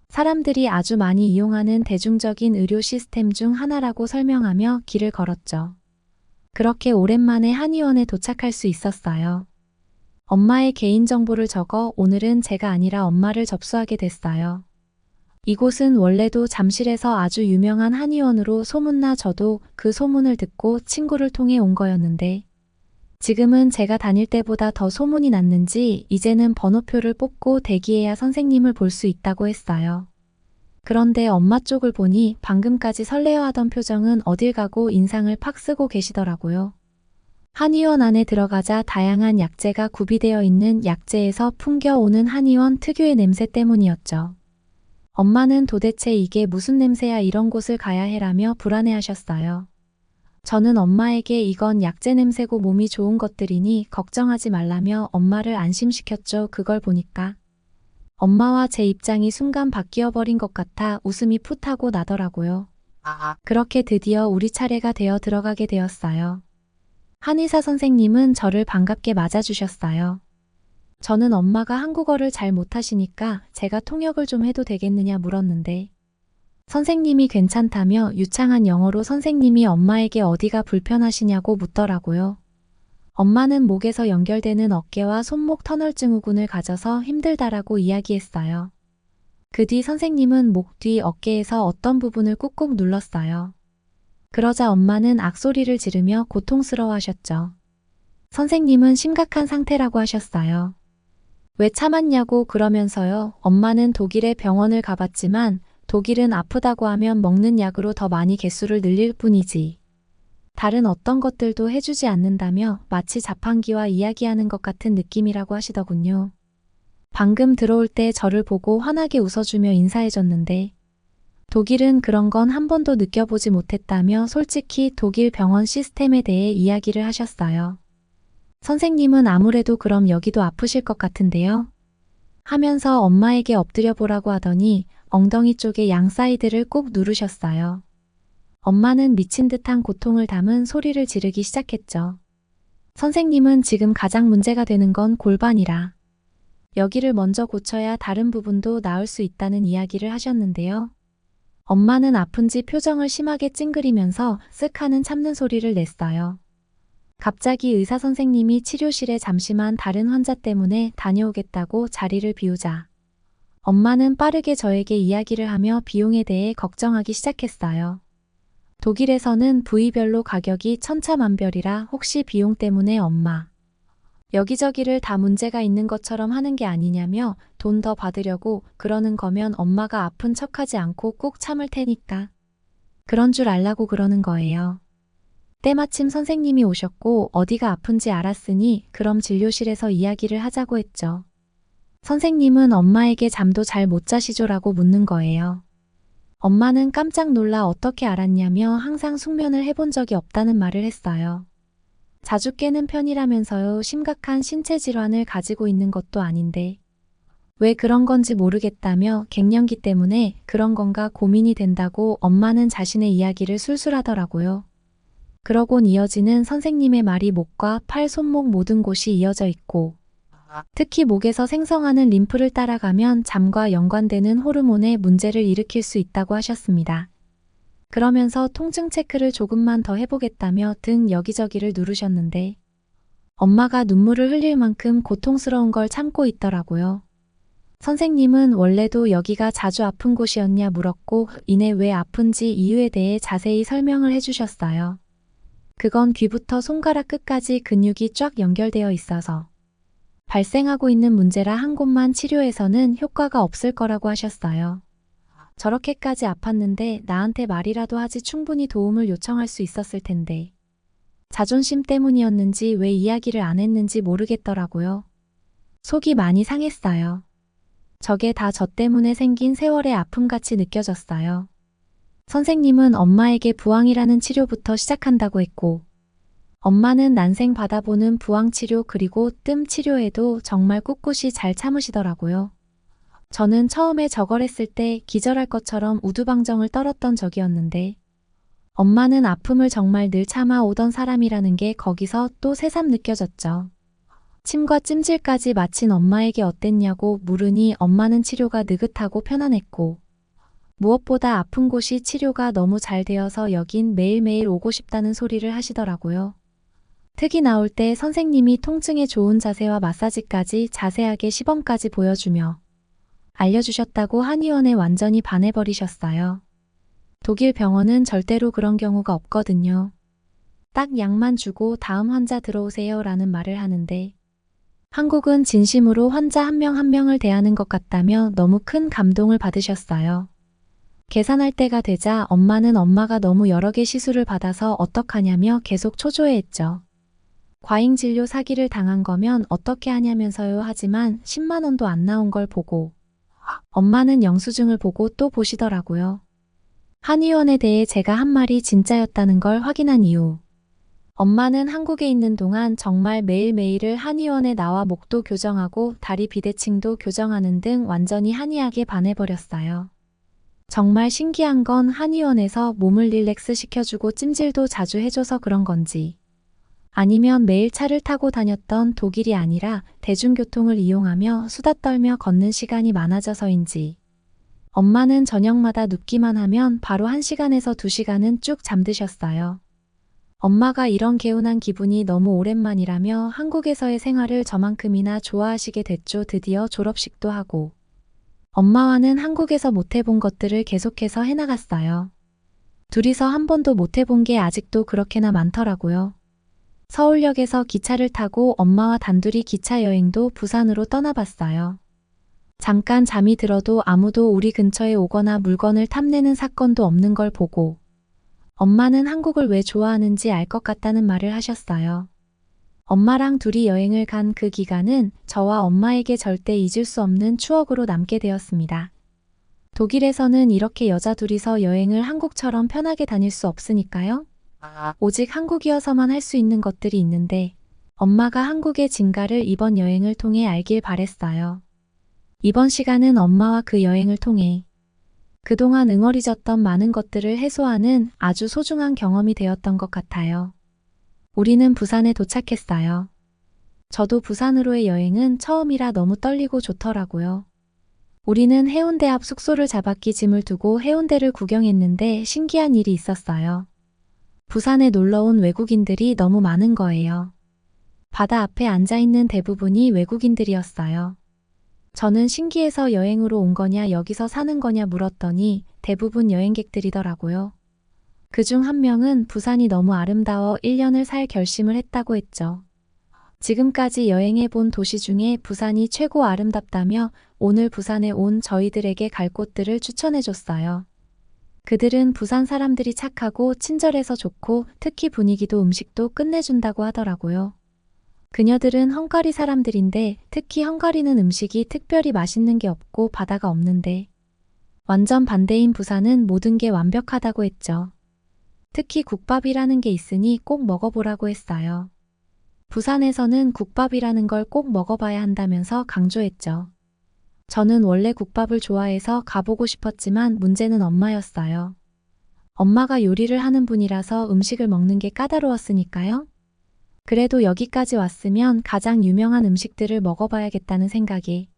사람들이 아주 많이 이용하는 대중적인 의료 시스템 중 하나라고 설명하며 길을 걸었죠. 그렇게 오랜만에 한의원에 도착할 수 있었어요. 엄마의 개인정보를 적어 오늘은 제가 아니라 엄마를 접수하게 됐어요. 이곳은 원래도 잠실에서 아주 유명한 한의원으로 소문나 저도 그 소문을 듣고 친구를 통해 온 거였는데 지금은 제가 다닐 때보다 더 소문이 났는지 이제는 번호표를 뽑고 대기해야 선생님을 볼 수 있다고 했어요. 그런데 엄마 쪽을 보니 방금까지 설레어하던 표정은 어딜 가고 인상을 팍 쓰고 계시더라고요. 한의원 안에 들어가자 다양한 약재가 구비되어 있는 약재에서 풍겨오는 한의원 특유의 냄새 때문이었죠. 엄마는 도대체 이게 무슨 냄새야 이런 곳을 가야 해라며 불안해하셨어요. 저는 엄마에게 이건 약재 냄새고 몸이 좋은 것들이니 걱정하지 말라며 엄마를 안심시켰죠. 그걸 보니까 엄마와 제 입장이 순간 바뀌어버린 것 같아 웃음이 풋하고 나더라고요. 그렇게 드디어 우리 차례가 되어 들어가게 되었어요. 한의사 선생님은 저를 반갑게 맞아주셨어요. 저는 엄마가 한국어를 잘 못하시니까 제가 통역을 좀 해도 되겠느냐 물었는데 선생님이 괜찮다며 유창한 영어로 선생님이 엄마에게 어디가 불편하시냐고 묻더라고요. 엄마는 목에서 연결되는 어깨와 손목 터널 증후군을 가져서 힘들다라고 이야기했어요. 그 뒤 선생님은 목 뒤 어깨에서 어떤 부분을 꾹꾹 눌렀어요. 그러자 엄마는 악소리를 지르며 고통스러워하셨죠. 선생님은 심각한 상태라고 하셨어요. 왜 참았냐고 그러면서요. 엄마는 독일에 병원을 가봤지만 독일은 아프다고 하면 먹는 약으로 더 많이 개수를 늘릴 뿐이지. 다른 어떤 것들도 해주지 않는다며 마치 자판기와 이야기하는 것 같은 느낌이라고 하시더군요. 방금 들어올 때 저를 보고 환하게 웃어주며 인사해줬는데 독일은 그런 건 한 번도 느껴보지 못했다며 솔직히 독일 병원 시스템에 대해 이야기를 하셨어요. 선생님은 아무래도 그럼 여기도 아프실 것 같은데요? 하면서 엄마에게 엎드려 보라고 하더니 엉덩이 쪽에 양 사이드를 꾹 누르셨어요. 엄마는 미친 듯한 고통을 담은 소리를 지르기 시작했죠. 선생님은 지금 가장 문제가 되는 건 골반이라. 여기를 먼저 고쳐야 다른 부분도 나을 수 있다는 이야기를 하셨는데요. 엄마는 아픈지 표정을 심하게 찡그리면서 쓱 하는 참는 소리를 냈어요. 갑자기 의사 선생님이 치료실에 잠시만 다른 환자 때문에 다녀오겠다고 자리를 비우자 엄마는 빠르게 저에게 이야기를 하며 비용에 대해 걱정하기 시작했어요. 독일에서는 부위별로 가격이 천차만별이라 혹시 비용 때문에 엄마 여기저기를 다 문제가 있는 것처럼 하는 게 아니냐며 돈 더 받으려고 그러는 거면 엄마가 아픈 척하지 않고 꾹 참을 테니까. 그런 줄 알라고 그러는 거예요. 때마침 선생님이 오셨고 어디가 아픈지 알았으니 그럼 진료실에서 이야기를 하자고 했죠. 선생님은 엄마에게 잠도 잘 못 자시죠라고 묻는 거예요. 엄마는 깜짝 놀라 어떻게 알았냐며 항상 숙면을 해본 적이 없다는 말을 했어요. 자주 깨는 편이라면서요. 심각한 신체 질환을 가지고 있는 것도 아닌데 왜 그런 건지 모르겠다며 갱년기 때문에 그런 건가 고민이 된다고 엄마는 자신의 이야기를 술술하더라고요. 그러곤 이어지는 선생님의 말이 목과 팔, 손목 모든 곳이 이어져 있고 특히 목에서 생성하는 림프를 따라가면 잠과 연관되는 호르몬에 문제를 일으킬 수 있다고 하셨습니다. 그러면서 통증 체크를 조금만 더 해보겠다며 등 여기저기를 누르셨는데 엄마가 눈물을 흘릴 만큼 고통스러운 걸 참고 있더라고요. 선생님은 원래도 여기가 자주 아픈 곳이었냐 물었고 이내 왜 아픈지 이유에 대해 자세히 설명을 해주셨어요. 그건 귀부터 손가락 끝까지 근육이 쫙 연결되어 있어서 발생하고 있는 문제라 한 곳만 치료해서는 효과가 없을 거라고 하셨어요. 저렇게까지 아팠는데 나한테 말이라도 하지 충분히 도움을 요청할 수 있었을 텐데. 자존심 때문이었는지 왜 이야기를 안 했는지 모르겠더라고요. 속이 많이 상했어요. 저게 다 저 때문에 생긴 세월의 아픔같이 느껴졌어요. 선생님은 엄마에게 부항이라는 치료부터 시작한다고 했고 엄마는 난생 받아보는 부항 치료 그리고 뜸 치료에도 정말 꿋꿋이 잘 참으시더라고요. 저는 처음에 저걸 했을 때 기절할 것처럼 우두방정을 떨었던 적이었는데 엄마는 아픔을 정말 늘 참아오던 사람이라는 게 거기서 또 새삼 느껴졌죠. 침과 찜질까지 마친 엄마에게 어땠냐고 물으니 엄마는 치료가 느긋하고 편안했고 무엇보다 아픈 곳이 치료가 너무 잘 되어서 여긴 매일매일 오고 싶다는 소리를 하시더라고요. 특이 나올 때 선생님이 통증에 좋은 자세와 마사지까지 자세하게 시범까지 보여주며 알려주셨다고 한의원에 완전히 반해버리셨어요. 독일 병원은 절대로 그런 경우가 없거든요. 딱 약만 주고 다음 환자 들어오세요 라는 말을 하는데 한국은 진심으로 환자 한 명 한 명을 대하는 것 같다며 너무 큰 감동을 받으셨어요. 계산할 때가 되자 엄마는 엄마가 너무 여러 개 시술을 받아서 어떡하냐며 계속 초조해했죠. 과잉 진료 사기를 당한 거면 어떻게 하냐면서요 하지만 10만 원도 안 나온 걸 보고 엄마는 영수증을 보고 또 보시더라고요. 한의원에 대해 제가 한 말이 진짜였다는 걸 확인한 이후 엄마는 한국에 있는 동안 정말 매일매일을 한의원에 나와 목도 교정하고 다리 비대칭도 교정하는 등 완전히 한의학에 반해버렸어요. 정말 신기한 건 한의원에서 몸을 릴렉스 시켜주고 찜질도 자주 해줘서 그런 건지 아니면 매일 차를 타고 다녔던 독일이 아니라 대중교통을 이용하며 수다 떨며 걷는 시간이 많아져서인지 엄마는 저녁마다 눕기만 하면 바로 1시간에서 2시간은 쭉 잠드셨어요. 엄마가 이런 개운한 기분이 너무 오랜만이라며 한국에서의 생활을 저만큼이나 좋아하시게 됐죠. 드디어 졸업식도 하고 엄마와는 한국에서 못해본 것들을 계속해서 해나갔어요. 둘이서 한 번도 못해본 게 아직도 그렇게나 많더라고요. 서울역에서 기차를 타고 엄마와 단둘이 기차 여행도 부산으로 떠나봤어요. 잠깐 잠이 들어도 아무도 우리 근처에 오거나 물건을 탐내는 사건도 없는 걸 보고 엄마는 한국을 왜 좋아하는지 알 것 같다는 말을 하셨어요. 엄마랑 둘이 여행을 간 그 기간은 저와 엄마에게 절대 잊을 수 없는 추억으로 남게 되었습니다. 독일에서는 이렇게 여자 둘이서 여행을 한국처럼 편하게 다닐 수 없으니까요. 오직 한국이어서만 할 수 있는 것들이 있는데 엄마가 한국의 진가를 이번 여행을 통해 알길 바랬어요. 이번 시간은 엄마와 그 여행을 통해 그동안 응어리졌던 많은 것들을 해소하는 아주 소중한 경험이 되었던 것 같아요. 우리는 부산에 도착했어요. 저도 부산으로의 여행은 처음이라 너무 떨리고 좋더라고요. 우리는 해운대 앞 숙소를 잡았기 짐을 두고 해운대를 구경했는데 신기한 일이 있었어요. 부산에 놀러온 외국인들이 너무 많은 거예요. 바다 앞에 앉아있는 대부분이 외국인들이었어요. 저는 신기해서 여행으로 온 거냐 여기서 사는 거냐 물었더니 대부분 여행객들이더라고요. 그중 한 명은 부산이 너무 아름다워 1년을 살 결심을 했다고 했죠. 지금까지 여행해 본 도시 중에 부산이 최고 아름답다며 오늘 부산에 온 저희들에게 갈 곳들을 추천해 줬어요. 그들은 부산 사람들이 착하고 친절해서 좋고 특히 분위기도 음식도 끝내준다고 하더라고요. 그녀들은 헝가리 사람들인데 특히 헝가리는 음식이 특별히 맛있는 게 없고 바다가 없는데 완전 반대인 부산은 모든 게 완벽하다고 했죠. 특히 국밥이라는 게 있으니 꼭 먹어보라고 했어요. 부산에서는 국밥이라는 걸 꼭 먹어봐야 한다면서 강조했죠. 저는 원래 국밥을 좋아해서 가보고 싶었지만 문제는 엄마였어요. 엄마가 요리를 하는 분이라서 음식을 먹는 게 까다로웠으니까요. 그래도 여기까지 왔으면 가장 유명한 음식들을 먹어봐야겠다는 생각에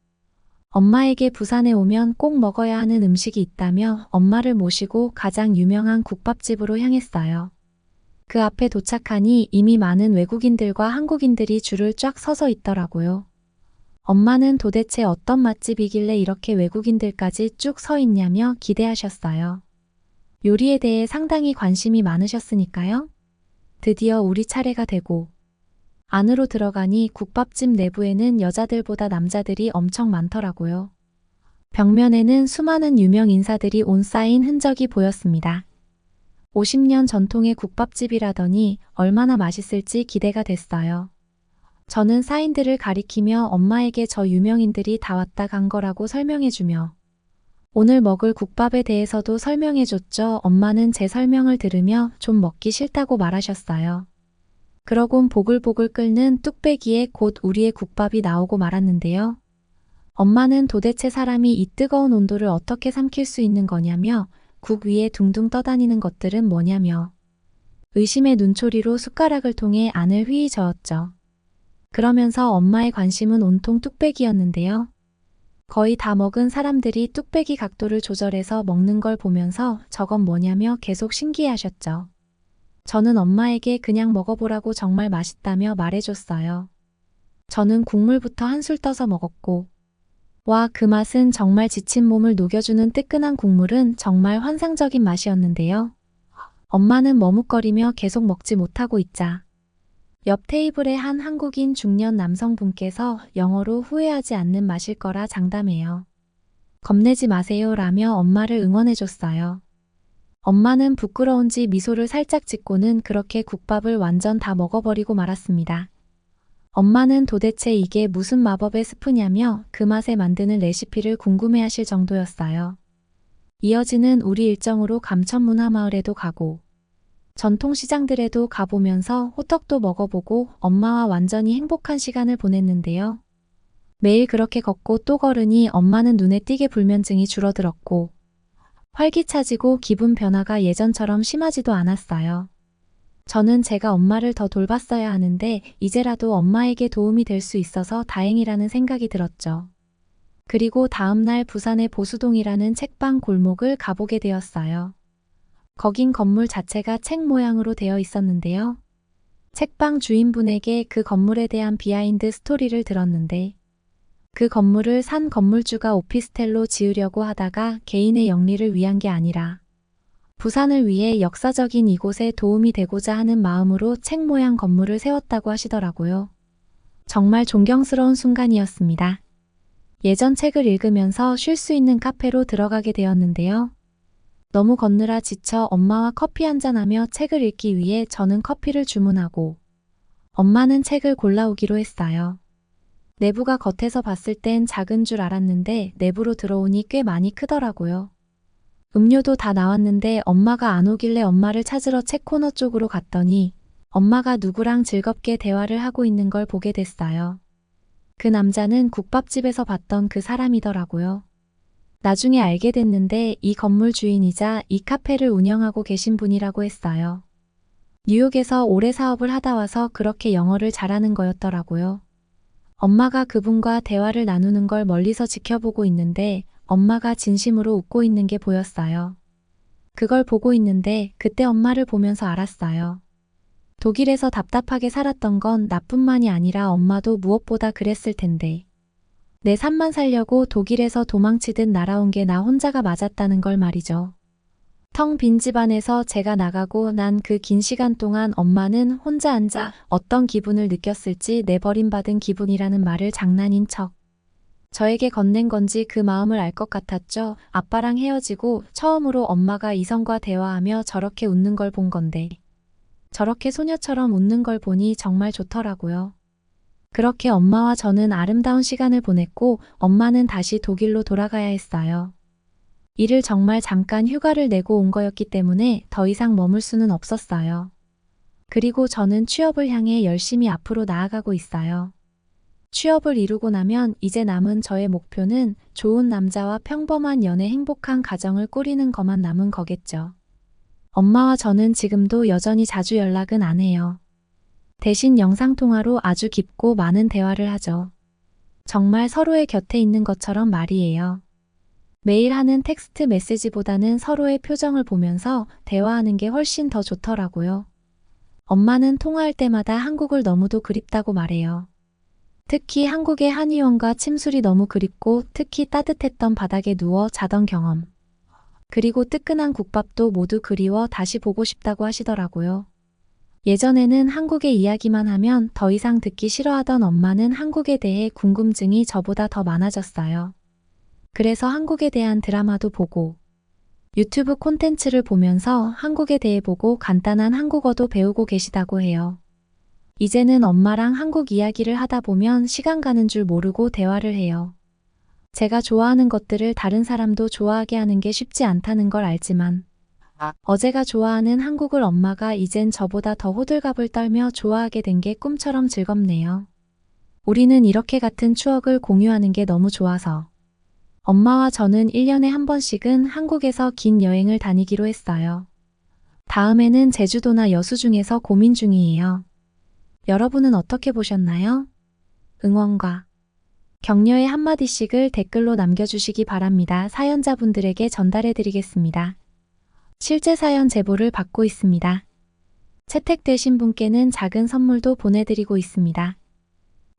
엄마에게 부산에 오면 꼭 먹어야 하는 음식이 있다며 엄마를 모시고 가장 유명한 국밥집으로 향했어요. 그 앞에 도착하니 이미 많은 외국인들과 한국인들이 줄을 쫙 서서 있더라고요. 엄마는 도대체 어떤 맛집이길래 이렇게 외국인들까지 쭉 서 있냐며 기대하셨어요. 요리에 대해 상당히 관심이 많으셨으니까요. 드디어 우리 차례가 되고 안으로 들어가니 국밥집 내부에는 여자들보다 남자들이 엄청 많더라고요. 벽면에는 수많은 유명 인사들이 온 쌓인 흔적이 보였습니다. 50년 전통의 국밥집이라더니 얼마나 맛있을지 기대가 됐어요. 저는 사인들을 가리키며 엄마에게 저 유명인들이 다 왔다 간 거라고 설명해주며 오늘 먹을 국밥에 대해서도 설명해줬죠. 엄마는 제 설명을 들으며 좀 먹기 싫다고 말하셨어요. 그러곤 보글보글 끓는 뚝배기에 곧 우리의 국밥이 나오고 말았는데요. 엄마는 도대체 사람이 이 뜨거운 온도를 어떻게 삼킬 수 있는 거냐며 국 위에 둥둥 떠다니는 것들은 뭐냐며 의심의 눈초리로 숟가락을 통해 안을 휘휘 저었죠. 그러면서 엄마의 관심은 온통 뚝배기였는데요. 거의 다 먹은 사람들이 뚝배기 각도를 조절해서 먹는 걸 보면서 저건 뭐냐며 계속 신기해하셨죠. 저는 엄마에게 그냥 먹어보라고 정말 맛있다며 말해줬어요. 저는 국물부터 한술 떠서 먹었고 와, 그 맛은 정말 지친 몸을 녹여주는 뜨끈한 국물은 정말 환상적인 맛이었는데요. 엄마는 머뭇거리며 계속 먹지 못하고 있자 옆 테이블의 한 한국인 중년 남성분께서 영어로 후회하지 않는 맛일 거라 장담해요. 겁내지 마세요 라며 엄마를 응원해줬어요. 엄마는 부끄러운지 미소를 살짝 짓고는 그렇게 국밥을 완전 다 먹어버리고 말았습니다. 엄마는 도대체 이게 무슨 마법의 스프냐며 그 맛에 만드는 레시피를 궁금해하실 정도였어요. 이어지는 우리 일정으로 감천문화마을에도 가고 전통시장들에도 가보면서 호떡도 먹어보고 엄마와 완전히 행복한 시간을 보냈는데요. 매일 그렇게 걷고 또 걸으니 엄마는 눈에 띄게 불면증이 줄어들었고 활기차지고 기분 변화가 예전처럼 심하지도 않았어요. 저는 제가 엄마를 더 돌봤어야 하는데 이제라도 엄마에게 도움이 될 수 있어서 다행이라는 생각이 들었죠. 그리고 다음날 부산의 보수동이라는 책방 골목을 가보게 되었어요. 거긴 건물 자체가 책 모양으로 되어 있었는데요. 책방 주인분에게 그 건물에 대한 비하인드 스토리를 들었는데 그 건물을 산 건물주가 오피스텔로 지으려고 하다가 개인의 영리를 위한 게 아니라 부산을 위해 역사적인 이곳에 도움이 되고자 하는 마음으로 책 모양 건물을 세웠다고 하시더라고요. 정말 존경스러운 순간이었습니다. 예전 책을 읽으면서 쉴 수 있는 카페로 들어가게 되었는데요. 너무 걷느라 지쳐 엄마와 커피 한잔하며 책을 읽기 위해 저는 커피를 주문하고 엄마는 책을 골라오기로 했어요. 내부가 겉에서 봤을 땐 작은 줄 알았는데 내부로 들어오니 꽤 많이 크더라고요. 음료도 다 나왔는데 엄마가 안 오길래 엄마를 찾으러 책 코너 쪽으로 갔더니 엄마가 누구랑 즐겁게 대화를 하고 있는 걸 보게 됐어요. 그 남자는 국밥집에서 봤던 그 사람이더라고요. 나중에 알게 됐는데 이 건물 주인이자 이 카페를 운영하고 계신 분이라고 했어요. 뉴욕에서 오래 사업을 하다 와서 그렇게 영어를 잘하는 거였더라고요. 엄마가 그분과 대화를 나누는 걸 멀리서 지켜보고 있는데 엄마가 진심으로 웃고 있는 게 보였어요. 그걸 보고 있는데 그때 엄마를 보면서 알았어요. 독일에서 답답하게 살았던 건 나뿐만이 아니라 엄마도 무엇보다 그랬을 텐데. 내 삶만 살려고 독일에서 도망치듯 날아온 게 나 혼자가 맞았다는 걸 말이죠. 텅 빈 집안에서 제가 나가고 난 그 긴 시간 동안 엄마는 혼자 앉아 어떤 기분을 느꼈을지 내 버림받은 기분이라는 말을 장난인 척 저에게 건넨 건지 그 마음을 알 것 같았죠. 아빠랑 헤어지고 처음으로 엄마가 이성과 대화하며 저렇게 웃는 걸 본 건데. 저렇게 소녀처럼 웃는 걸 보니 정말 좋더라고요. 그렇게 엄마와 저는 아름다운 시간을 보냈고 엄마는 다시 독일로 돌아가야 했어요. 일을 정말 잠깐 휴가를 내고 온 거였기 때문에 더 이상 머물 수는 없었어요. 그리고 저는 취업을 향해 열심히 앞으로 나아가고 있어요. 취업을 이루고 나면 이제 남은 저의 목표는 좋은 남자와 평범한 연애 행복한 가정을 꾸리는 것만 남은 거겠죠. 엄마와 저는 지금도 여전히 자주 연락은 안 해요. 대신 영상통화로 아주 깊고 많은 대화를 하죠. 정말 서로의 곁에 있는 것처럼 말이에요. 매일 하는 텍스트 메시지보다는 서로의 표정을 보면서 대화하는 게 훨씬 더 좋더라고요. 엄마는 통화할 때마다 한국을 너무도 그립다고 말해요. 특히 한국의 한의원과 침술이 너무 그립고 특히 따뜻했던 바닥에 누워 자던 경험. 그리고 뜨끈한 국밥도 모두 그리워 다시 보고 싶다고 하시더라고요. 예전에는 한국의 이야기만 하면 더 이상 듣기 싫어하던 엄마는 한국에 대해 궁금증이 저보다 더 많아졌어요. 그래서 한국에 대한 드라마도 보고 유튜브 콘텐츠를 보면서 한국에 대해 보고 간단한 한국어도 배우고 계시다고 해요. 이제는 엄마랑 한국 이야기를 하다 보면 시간 가는 줄 모르고 대화를 해요. 제가 좋아하는 것들을 다른 사람도 좋아하게 하는 게 쉽지 않다는 걸 알지만 어제가 좋아하는 한국을 엄마가 이젠 저보다 더 호들갑을 떨며 좋아하게 된 게 꿈처럼 즐겁네요. 우리는 이렇게 같은 추억을 공유하는 게 너무 좋아서 엄마와 저는 1년에 한 번씩은 한국에서 긴 여행을 다니기로 했어요. 다음에는 제주도나 여수 중에서 고민 중이에요. 여러분은 어떻게 보셨나요? 응원과 격려의 한마디씩을 댓글로 남겨주시기 바랍니다. 사연자분들에게 전달해드리겠습니다. 실제 사연 제보를 받고 있습니다. 채택되신 분께는 작은 선물도 보내드리고 있습니다.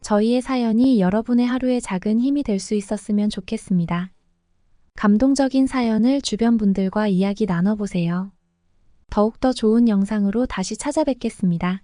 저희의 사연이 여러분의 하루에 작은 힘이 될 수 있었으면 좋겠습니다. 감동적인 사연을 주변 분들과 이야기 나눠보세요. 더욱더 좋은 영상으로 다시 찾아뵙겠습니다.